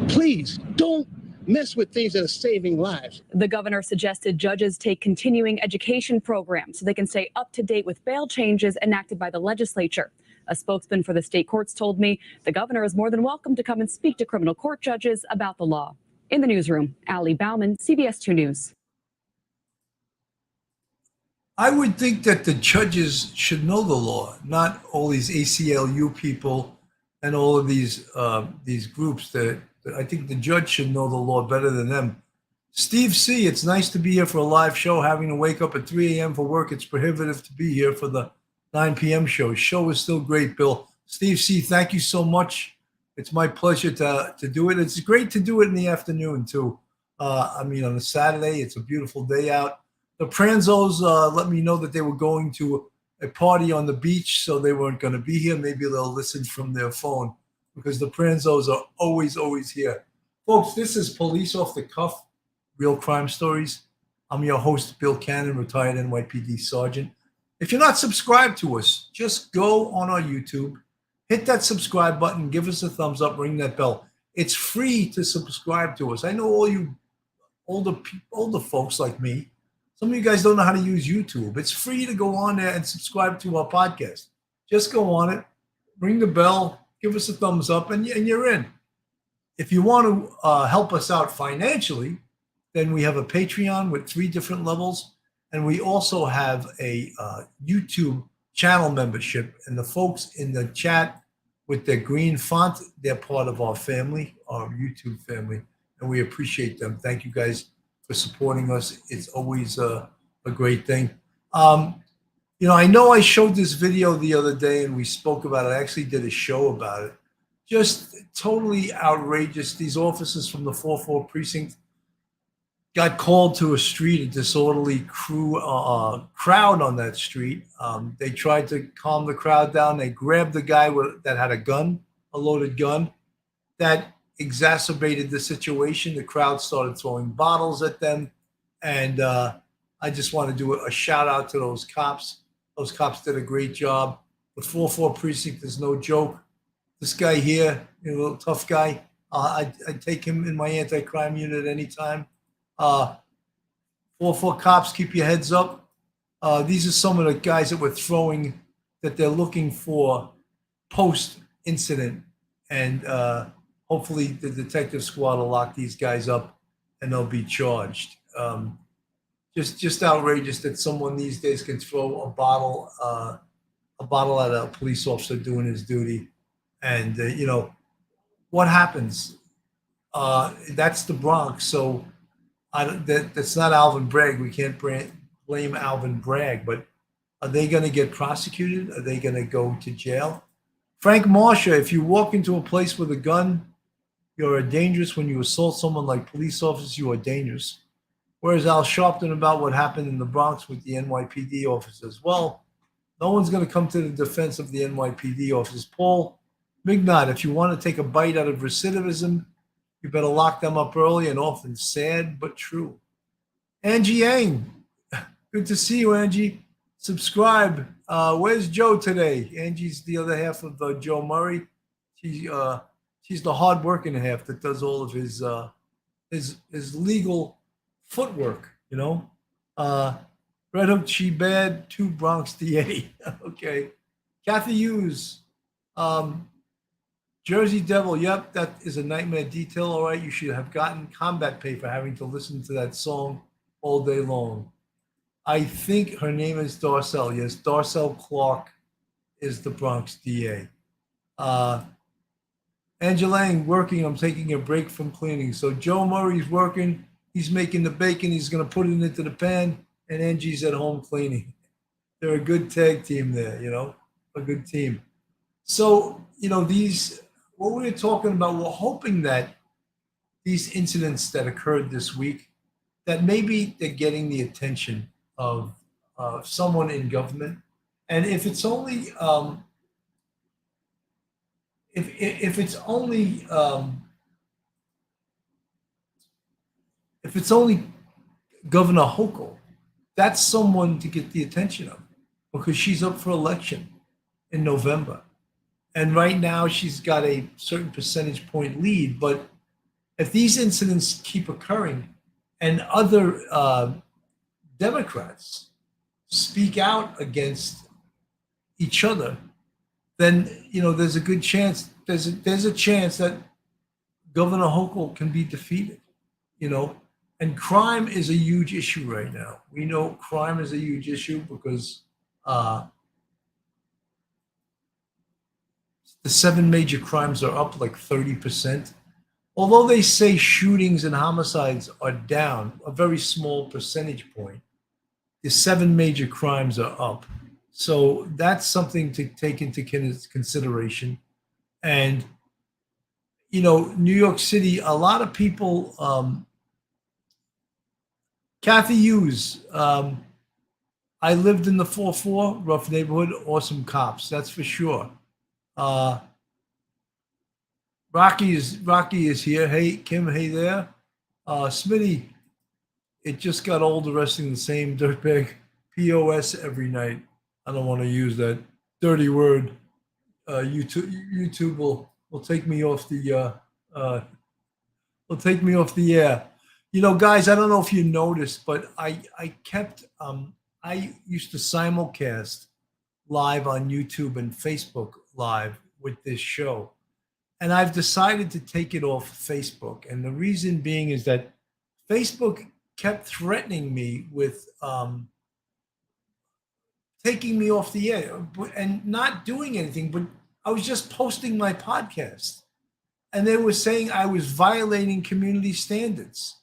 Please don't mess with things that are saving lives. The governor suggested judges take continuing education programs so they can stay up to date with bail changes enacted by the legislature. A spokesman for the state courts told me the governor is more than welcome to come and speak to criminal court judges about the law. In the newsroom, Ali Bauman, CBS 2 News. I would think that the judges should know the law, not all these ACLU people and all of these groups that I think the judge should know the law better than them. Steve C., it's nice to be here for a live show. Having to wake up at 3 a.m. for work, it's prohibitive to be here for the 9 p.m. show. Show is still great, Bill. Steve C., thank you so much. It's my pleasure to do it. It's great to do it in the afternoon, too. On a Saturday, it's a beautiful day out. The Pranzos let me know that they were going to a party on the beach, so they weren't going to be here. Maybe they'll listen from their phone, because the Pranzos are always here. Folks, this is Police Off the Cuff, Real Crime Stories. I'm your host, Bill Cannon, retired NYPD sergeant. If you're not subscribed to us, just go on our YouTube, hit that subscribe button, give us a thumbs up, ring that bell. It's free to subscribe to us. I know all you older folks like me, some of you guys don't know how to use YouTube. It's free to go on there and subscribe to our podcast. Just go on it, ring the bell, give us a thumbs up, and you're in. If you want to help us out financially, then we have a Patreon with 3 different levels. And we also have a YouTube channel membership. And the folks in the chat with their green font, they're part of our family, our YouTube family. And we appreciate them. Thank you guys for supporting us. It's always a great thing. You know I showed this video the other day and we spoke about it. I actually did a show about it. Just totally outrageous. These officers from the 4-4 precinct got called to a street, a disorderly crowd on that street. They tried to calm the crowd down. They grabbed the guy that had a gun, a loaded gun. That exacerbated the situation. The crowd started throwing bottles at them. And I just want to do a shout out to those cops. Those cops did a great job. The 4-4 precinct is no joke. This guy here, a little tough guy, I'd take him in my anti-crime unit anytime. 4-4 cops, keep your heads up. These are some of the guys that we're throwing that they're looking for post-incident. And hopefully the detective squad will lock these guys up and they'll be charged. Just outrageous that someone these days can throw a bottle at a police officer doing his duty. And, what happens? That's the Bronx. So that's not Alvin Bragg. We can't blame Alvin Bragg. But are they going to get prosecuted? Are they going to go to jail? Frank Marsha, if you walk into a place with a gun, you're dangerous. When you assault someone like police officers, you are dangerous. Whereas Al Sharpton about what happened in the Bronx with the NYPD officers. Well, no one's going to come to the defense of the NYPD officers. Paul Mignot, if you want to take a bite out of recidivism, you better lock them up early, and often sad but true. Angie Yang, good to see you, Angie. Subscribe. Where's Joe today? Angie's the other half of Joe Murray. She's the hard-working half that does all of his legal footwork. Red Hook, she bad, 2 Bronx DA. Okay. Kathy Hughes. Jersey Devil, yep, that is a nightmare detail. All right, you should have gotten combat pay for having to listen to that song all day long. I think her name is Darcel. Yes, Darcel Clark is the Bronx DA. Angelang, working. I'm taking a break from cleaning. So Joe Murray's working. He's making the bacon. He's going to put it into the pan, and Angie's at home cleaning. They're a good tag team there, a good team. So, what we're talking about, we're hoping that these incidents that occurred this week, that maybe they're getting the attention of someone in government. And if it's only, if it's only Governor Hochul, that's someone to get the attention of, because she's up for election in November. And right now she's got a certain percentage point lead. But if these incidents keep occurring and other Democrats speak out against each other, then, there's a good chance, there's a chance that Governor Hochul can be defeated, And crime is a huge issue right now. We know crime is a huge issue because the 7 major crimes are up like 30%. Although they say shootings and homicides are down a very small percentage point, the 7 major crimes are up. So that's something to take into consideration. And, New York City, a lot of people, Kathy Hughes, I lived in the 4-4, rough neighborhood, awesome cops, that's for sure. Rocky is here. Hey, Kim, hey there. Smitty, it just got old arresting the same dirtbag POS every night. I don't want to use that dirty word. YouTube will take me off the air. You know, guys, I don't know if you noticed, but I used to simulcast live on YouTube and Facebook Live with this show. And I've decided to take it off Facebook. And the reason being is that Facebook kept threatening me with taking me off the air and not doing anything, but I was just posting my podcast. And they were saying I was violating community standards.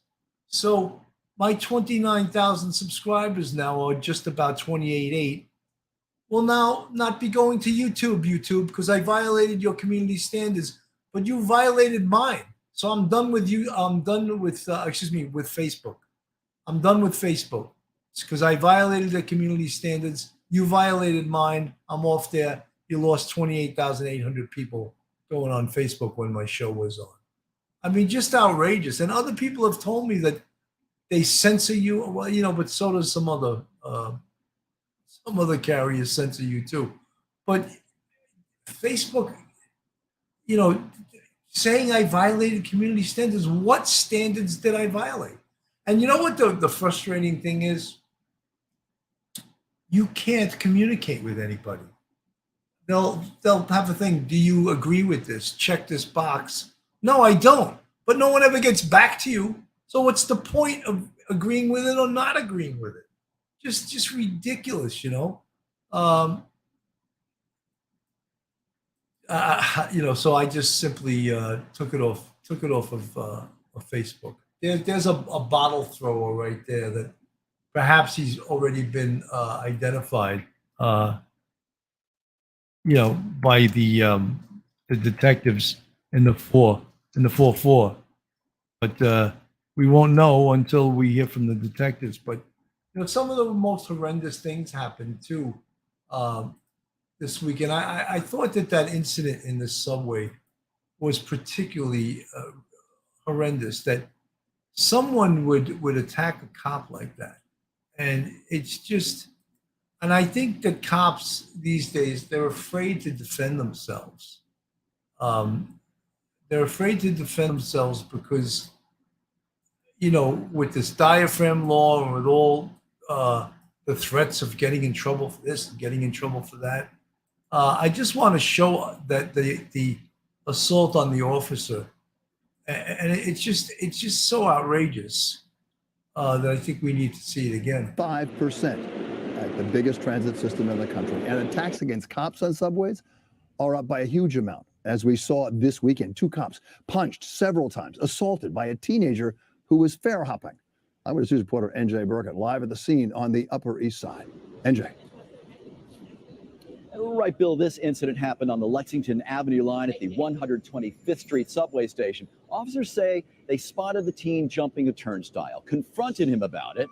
So my 29,000 subscribers now are just about 28.8. Will now not be going to YouTube, because I violated your community standards, but you violated mine. So I'm done with you. I'm done with, with Facebook. I'm done with Facebook. It's because I violated the community standards. You violated mine. I'm off there. You lost 28,800 people going on Facebook when my show was on. I mean, just outrageous. And other people have told me that they censor you. Well, you know, but so does some other carriers censor you too. But Facebook, you know, saying I violated community standards. What standards did I violate? And you know what the frustrating thing is? You can't communicate with anybody. They'll have a thing. Do you agree with this? Check this box. No, I don't. But no one ever gets back to you. So what's the point of agreeing with it or not agreeing with it? Just ridiculous, you know. You know, so I just simply took it off of Facebook. There's a bottle thrower right there that perhaps he's already been identified. You know, by the detectives in the 4-4. But we won't know until we hear from the detectives. But you know, some of the most horrendous things happened too this week, and I thought that incident in the subway was particularly horrendous. That someone would attack a cop like that, and it's just. And I think that cops these days, they're afraid to defend themselves. They're afraid to defend themselves because, you know, with this diaphragm law and with all the threats of getting in trouble for this and getting in trouble for that, I just want to show that the assault on the officer, and it's just so outrageous that I think we need to see it again. 5%. The biggest transit system in the country. And attacks against cops on subways are up by a huge amount. As we saw this weekend, 2 cops punched several times, assaulted by a teenager who was fair hopping. Eyewitness News reporter NJ Burkett live at the scene on the Upper East Side. NJ. Right, Bill, this incident happened on the Lexington Avenue line at the 125th Street subway station. Officers say they spotted the teen jumping a turnstile, confronted him about it,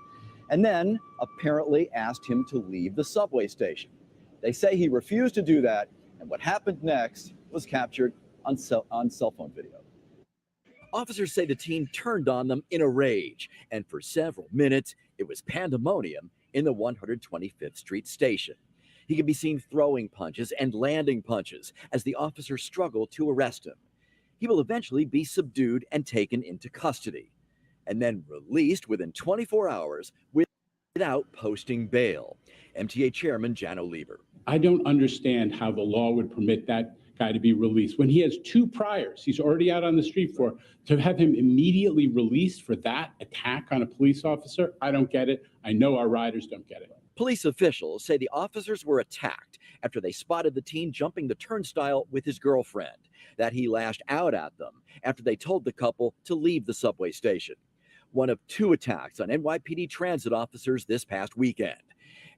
and then apparently asked him to leave the subway station. They say he refused to do that, and what happened next was captured on cell phone video. Officers say the teen turned on them in a rage, and for several minutes, it was pandemonium in the 125th Street station. He could be seen throwing punches and landing punches as the officers struggled to arrest him. He will eventually be subdued and taken into custody, and then released within 24 hours without posting bail. MTA Chairman Jano Lieber. I don't understand how the law would permit that guy to be released. When he has 2 priors, he's already out on the street for, to have him immediately released for that attack on a police officer, I don't get it. I know our riders don't get it. Police officials say the officers were attacked after they spotted the teen jumping the turnstile with his girlfriend, that he lashed out at them after they told the couple to leave the subway station. One of 2 attacks on NYPD transit officers this past weekend.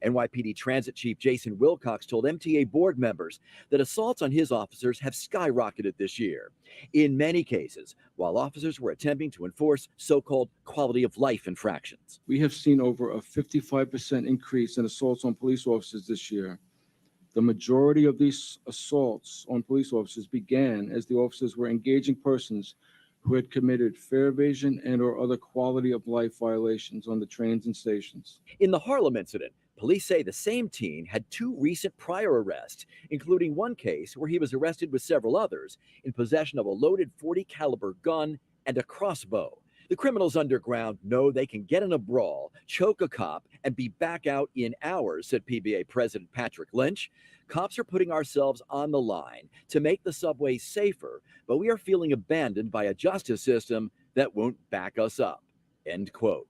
NYPD Transit Chief Jason Wilcox told MTA board members that assaults on his officers have skyrocketed this year. In many cases, while officers were attempting to enforce so-called quality of life infractions. We have seen over a 55% increase in assaults on police officers this year. The majority of these assaults on police officers began as the officers were engaging persons who had committed fare evasion and or other quality of life violations on the trains and stations. In the Harlem incident, Police say the same teen had 2 recent prior arrests, including one case where he was arrested with several others in possession of a loaded .40 caliber gun and a crossbow. The criminals underground know they can get in a brawl, choke a cop, and be back out in hours, said PBA President Patrick Lynch. Cops are putting ourselves on the line to make the subways safer, but we are feeling abandoned by a justice system that won't back us up. End quote.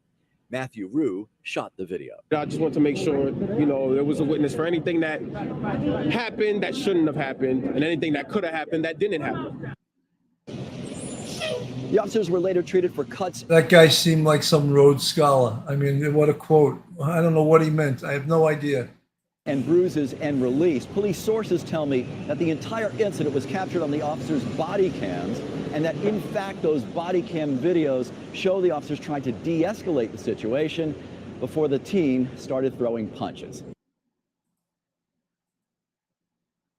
Matthew Rue shot the video. I just want to make sure, there was a witness for anything that happened that shouldn't have happened and anything that could have happened that didn't happen. The officers were later treated for cuts. That guy seemed like some Rhodes Scholar. I mean, what a quote. I don't know what he meant. I have no idea. And bruises and released. Police sources tell me that the entire incident was captured on the officers' body cams, and that in fact those body cam videos show the officers trying to de-escalate the situation before the teen started throwing punches.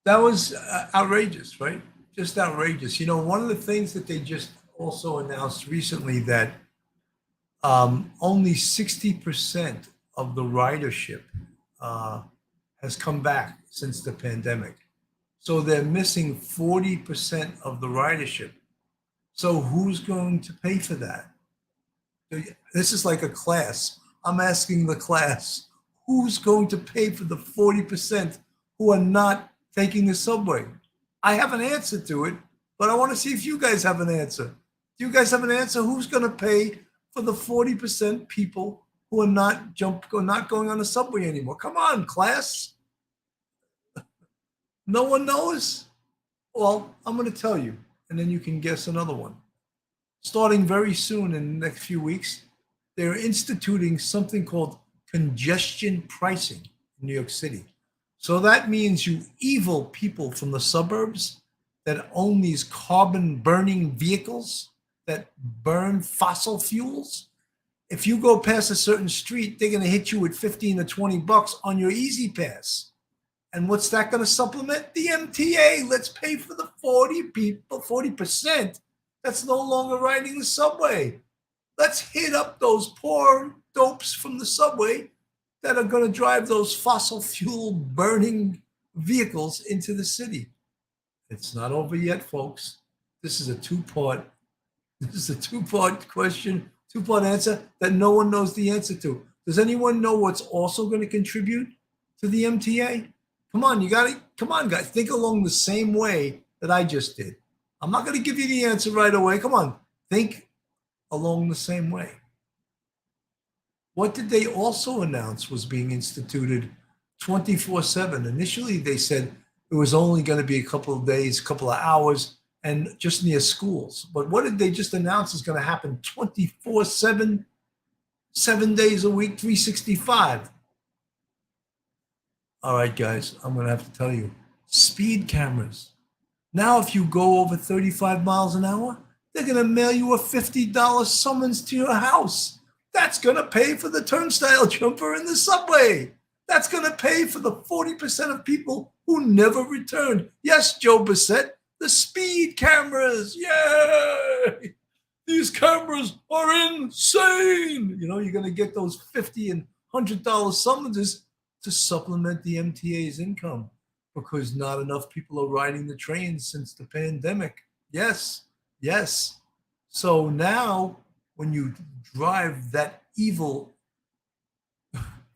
That was outrageous, right? Just outrageous. One of the things that they just also announced recently that only 60% of the ridership has come back since the pandemic. So they're missing 40% of the ridership. So who's going to pay for that? This is like a class. I'm asking the class, who's going to pay for the 40% who are not taking the subway? I have an answer to it, but I want to see if you guys have an answer. Do you guys have an answer? Who's going to pay for the 40% people who are not going on the subway anymore? Come on, class. No one knows? Well, I'm going to tell you, and then you can guess another one. Starting very soon in the next few weeks, they're instituting something called congestion pricing in New York City. So that means you evil people from the suburbs that own these carbon burning vehicles that burn fossil fuels, if you go past a certain street, they're going to hit you with 15 or 20 bucks on your Easy Pass. And what's that going to supplement? The MTA. Let's pay for the 40% that's no longer riding the subway. Let's hit up those poor dopes from the subway that are going to drive those fossil fuel burning vehicles into the city. It's not over yet, folks. This is a two-part question, two-part answer that no one knows the answer to. Does anyone know what's also going to contribute to the MTA? Come on, come on, guys. Think along the same way that I just did. I'm not going to give you the answer right away. Come on, think along the same way. What did they also announce was being instituted 24/7? Initially, they said it was only going to be a couple of days, a couple of hours, and just near schools. But what did they just announce is going to happen 24/7, 7 days a week, 365? All right, guys, I'm going to have to tell you. Speed cameras. Now, if you go over 35 miles an hour, they're going to mail you a $50 summons to your house. That's going to pay for the turnstile jumper in the subway. That's going to pay for the 40% of people who never returned. Yes, Joe Bissett, the speed cameras. Yay! These cameras are insane. You know, you're going to get those $50 and $100 summonses to supplement the MTA's income because not enough people are riding the trains since the pandemic. Yes, yes. So now when you drive that evil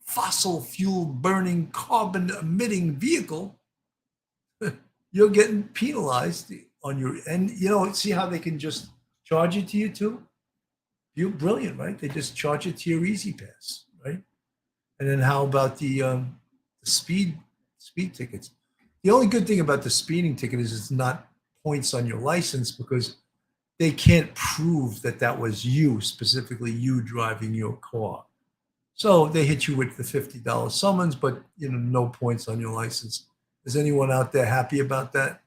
fossil fuel burning, carbon emitting vehicle, you're getting penalized on your, and you know, see how they can just charge it to you too? You're brilliant, right? They just charge it to your Easy Pass, right? And then how about the speed tickets? The only good thing about the speeding ticket is it's not points on your license because they can't prove that that was you, specifically you driving your car. So they hit you with the $50 summons, but you know, no points on your license. Is anyone out there happy about that?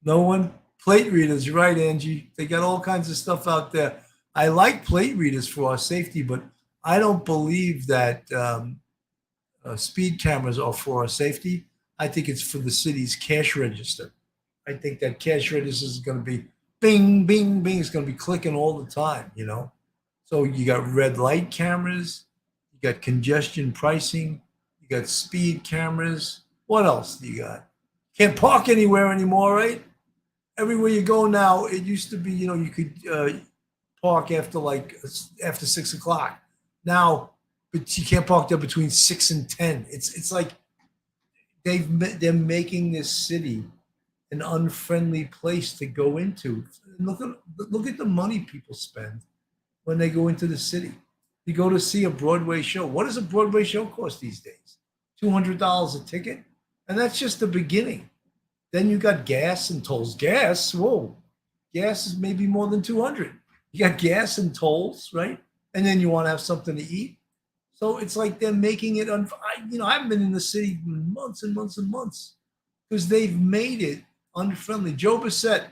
No one? Plate readers, you're right, Angie. They got all kinds of stuff out there. I like plate readers for our safety, but I don't believe that speed cameras are for our safety. I think it's for the city's cash register. I think that cash register is going to be bing, bing, bing. It's going to be clicking all the time, you know? So you got red light cameras, You got congestion pricing. You got speed cameras. What else do you got? Can't park anywhere anymore, right? Everywhere you go now, it used to be, you could park after 6 o'clock. Now, but you can't park there between 6 and 10. It's like they're making this city an unfriendly place to go into. Look at the money people spend when they go into the city. You go to see a Broadway show. What does a Broadway show cost these days? $200 a ticket, and that's just the beginning. Then you got gas and tolls. Gas, whoa, gas is maybe more than 200. You got gas and tolls, right? And then you want to have something to eat. So it's like they're making it. I haven't been in the city months and months and months because they've made it unfriendly. Joe Bissett,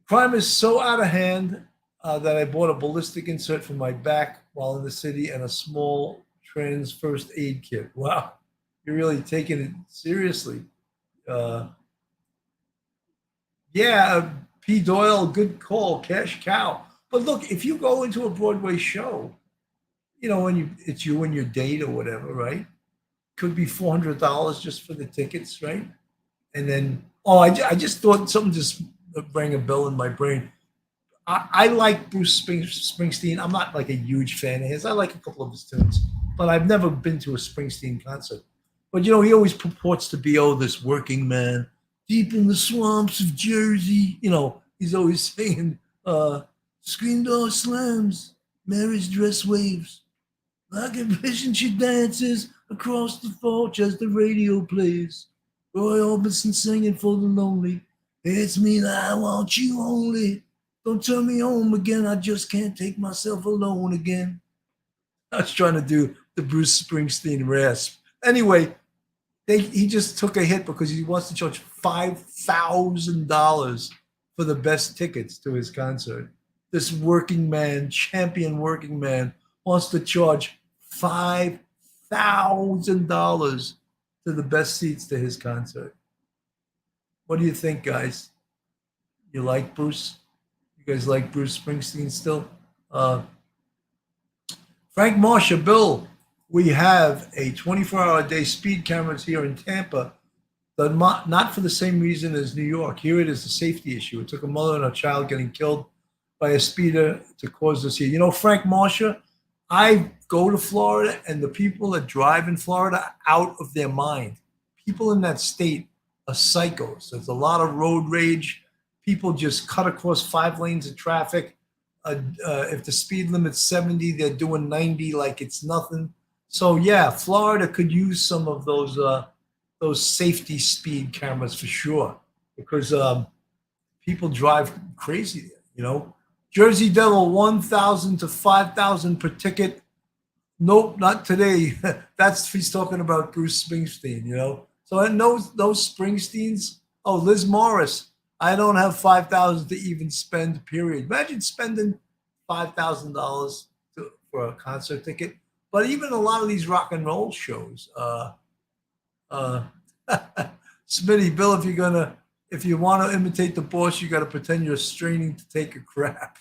crime is so out of hand that I bought a ballistic insert for my back while in the city and a small trans first aid kit. Wow, you're really taking it seriously. Yeah, P. Doyle, good call, cash cow. But look, if you go into a Broadway show, when it's you and your date or whatever, right? Could be $400 just for the tickets, right? And then, I just thought something just rang a bell in my brain. I like Bruce Springsteen. I'm not like a huge fan of his. I like a couple of his tunes, but I've never been to a Springsteen concert. But he always purports to be, this working man deep in the swamps of Jersey. He's always saying, screen door slams, Mary's dress waves, like a vision she dances across the porch as the radio plays. Roy Orbison singing for the lonely. It's me that I want you only. Don't turn me home again. I just can't take myself alone again. I was trying to do the Bruce Springsteen rasp. Anyway, he just took a hit because he wants to charge $5,000 for the best tickets to his concert. This working man, champion working man, wants to charge $5,000 to the best seats to his concert. What do you think, guys? You like Bruce? You guys like Bruce Springsteen still? Frank Marsha, Bill, we have a 24-hour-a-day speed cameras here in Tampa, but not for the same reason as New York. Here it is a safety issue. It took a mother and a child getting killed by a speeder to cause this here. Frank Marsha, I go to Florida, and the people that drive in Florida are out of their mind. People in that state are psychos. There's a lot of road rage. People just cut across 5 lanes of traffic. If the speed limit's 70, they're doing 90 like it's nothing. So yeah, Florida could use some of those safety speed cameras for sure, because people drive crazy there. Jersey Devil, 1,000 to 5,000 per ticket. Nope, not today. He's talking about Bruce Springsteen. So and those Springsteens. Oh, Liz Morris. I don't have $5,000 to even spend. Period. Imagine spending $5,000 for a concert ticket. But even a lot of these rock and roll shows, Smitty, Bill, if you want to imitate the boss, you got to pretend you're straining to take a crap.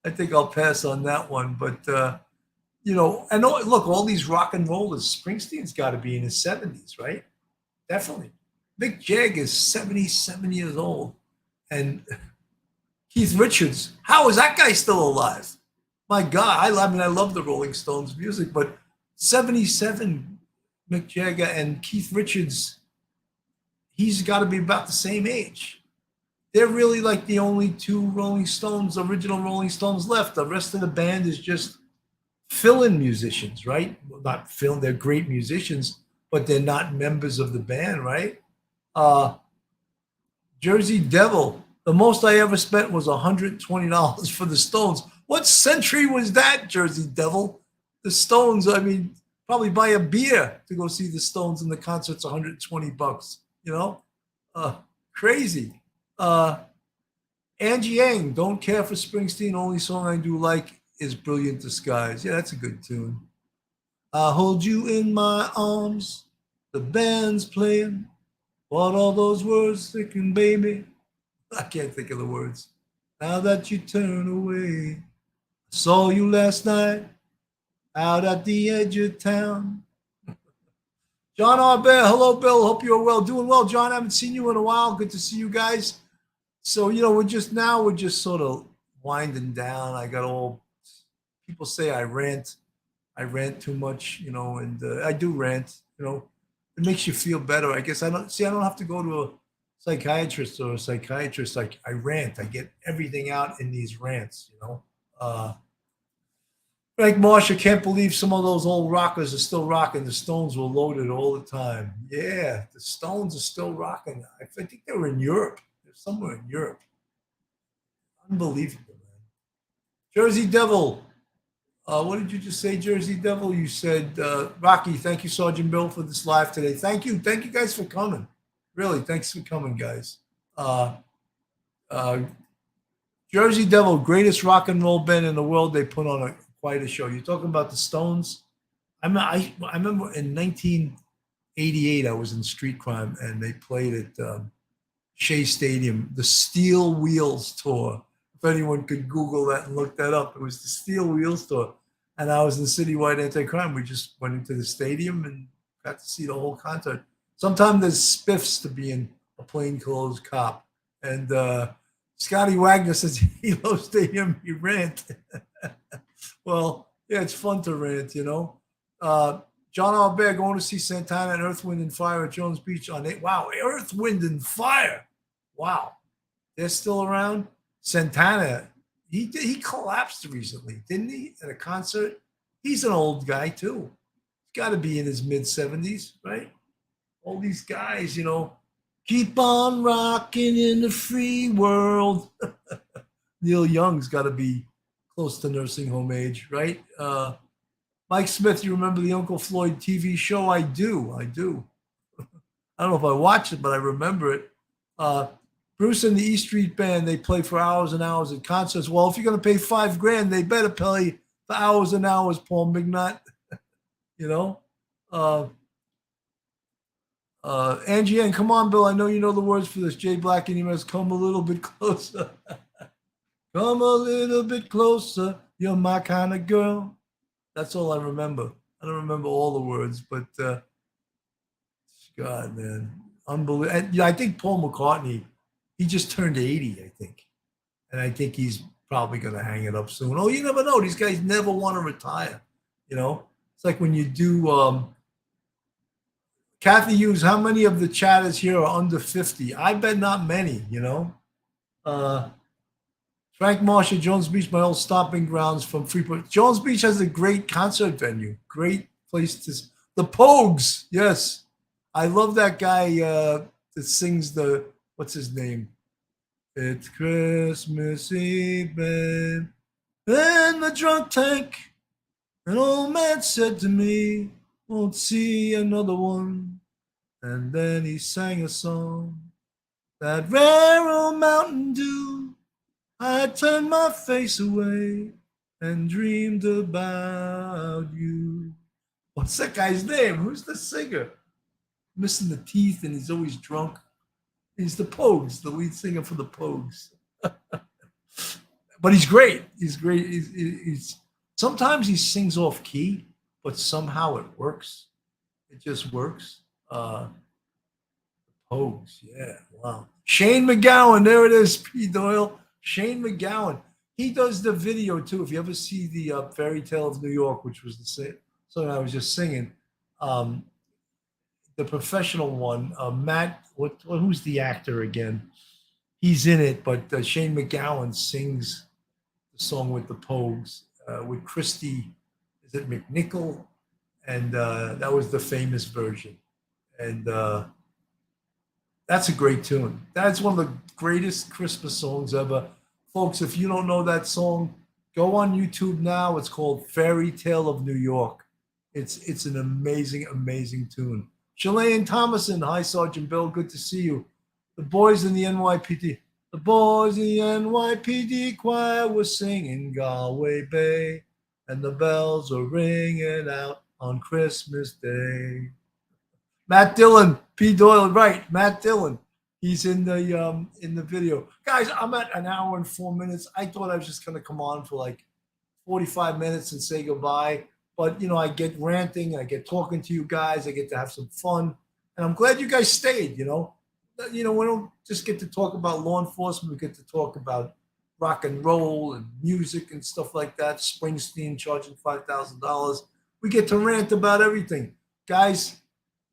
I think I'll pass on that one. But and look, all these rock and rollers, Springsteen's got to be in his 70s, right? Definitely. Mick Jagger is 77 years old, and Keith Richards, how is that guy still alive? My God, I love the Rolling Stones music, but 77, Mick Jagger and Keith Richards, he's got to be about the same age. They're really like the only 2 original Rolling Stones left. The rest of the band is just fill-in musicians, right? Well, not fill-in, they're great musicians, but they're not members of the band, right? Jersey Devil, the most I ever spent was $120 for the Stones. What century was that, Jersey Devil? The Stones, probably buy a beer to go see the Stones in the concert's $120, crazy. Angie Yang, don't care for Springsteen, only song I do like is Brilliant Disguise. Yeah, that's a good tune. I hold you in my arms, the band's playing. What all those words thinking, baby? I can't think of the words. Now that you turn away, I saw you last night out at the edge of town. John Arbert, hello, Bill. Hope you're well. Doing well, John. I haven't seen you in a while. Good to see you guys. So, we're just sort of winding down. I got all, people say I rant too much, and I do rant, it makes you feel better. I guess I don't have to go to a psychiatrist or a psychiatrist. Like I rant, I get everything out in these rants, Frank Marsh, I can't believe some of those old rockers are still rocking. The Stones were loaded all the time. Yeah, the Stones are still rocking. I think they were in Europe. They're somewhere in Europe. Unbelievable, man. Jersey Devil. What did you just say, Jersey Devil? You said, Rocky, thank you, Sergeant Bill, for this live today. Thank you. Thank you guys for coming. Really, thanks for coming, guys. Jersey Devil, greatest rock and roll band in the world. They put on quite a show. You're talking about the Stones? I remember in 1988, I was in Street Crime, and they played at Shea Stadium, the Steel Wheels Tour. If anyone could Google that and look that up, it was the Steel Wheels Tour. And I was in Citywide Anti-Crime. We just went into the stadium and got to see the whole concert. Sometimes there's spiffs to being a plainclothes cop. And Scotty Wagner says he loves stadium, he rant. Well, yeah, it's fun to rant, John Albert going to see Santana and Earth, Wind, and Fire at Jones Beach on 8. Wow, Earth, Wind, and Fire. Wow. They're still around. Santana, he collapsed recently, didn't he, at a concert? He's an old guy, too. He's got to be in his mid-70s, right? All these guys, keep on rocking in the free world. Neil Young's got to be close to nursing home age, right? Mike Smith, you remember the Uncle Floyd TV show? I do. I don't know if I watched it, but I remember it. Bruce and the E Street Band, they play for hours and hours at concerts. Well, if you're going to pay $5,000, they better play for hours and hours, Paul Mignot. Angie Ann, come on, Bill. I know you know the words for this. Jay Black and you must come a little bit closer. Come a little bit closer. You're my kind of girl. That's all I remember. I don't remember all the words, but God, man. Unbelievable. Yeah, I think Paul McCartney, he just turned 80, I think. And I think he's probably going to hang it up soon. Oh, you never know. These guys never want to retire. It's like when you do Kathy Hughes, how many of the chatters here are under 50? I bet not many, Frank Marsh at Jones Beach, my old stomping grounds from Freeport. Jones Beach has a great concert venue. Great place to... The Pogues, yes. I love that guy that sings the... What's his name? It's Christmas Eve, in the drunk tank. An old man said to me, won't see another one. And then he sang a song. That rare old Mountain Dew. I turned my face away and dreamed about you. What's that guy's name? Who's the singer? Missing the teeth and he's always drunk. He's the Pogues, the lead singer for the Pogues. But he's great. He's great. He's sometimes he sings off key, but somehow it works. It just works. Pogues, yeah, wow. Shane McGowan, there it is, P. Doyle. Shane McGowan. He does the video too. If you ever see the Fairy Tale of New York, which was the song I was just singing, the professional one, Matt, who's the actor again? He's in it, but Shane McGowan sings the song with the Pogues, with Christy, is it McNichol? And that was the famous version. And that's a great tune. That's one of the greatest Christmas songs ever. Folks, if you don't know that song, go on YouTube now. It's called Fairy Tale of New York. It's an amazing, amazing tune. Shalane Thomason, hi, Sergeant Bill. Good to see you. The boys in the NYPD. The boys in the NYPD choir were singing Galway Bay, and the bells are ringing out on Christmas Day. Matt Dillon, P. Doyle, right? Matt Dillon. He's in the video. Guys, I'm at an hour and 4 minutes. I thought I was just going to come on for like 45 minutes and say goodbye, But, you know, I get ranting, I get talking to you guys, I get to have some fun. And I'm glad you guys stayed, you know. You know, we don't just get to talk about law enforcement. We get to talk about rock and roll and music and stuff like that. Springsteen charging $5,000. We get to rant about everything. Guys,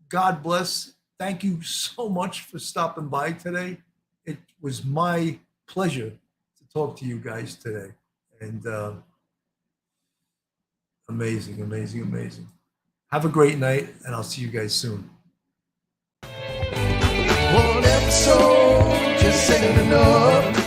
God bless. Thank you so much for stopping by today. It was my pleasure to talk to you guys today. And amazing, amazing, amazing. Have a great night, and I'll see you guys soon. One episode just ain't enough.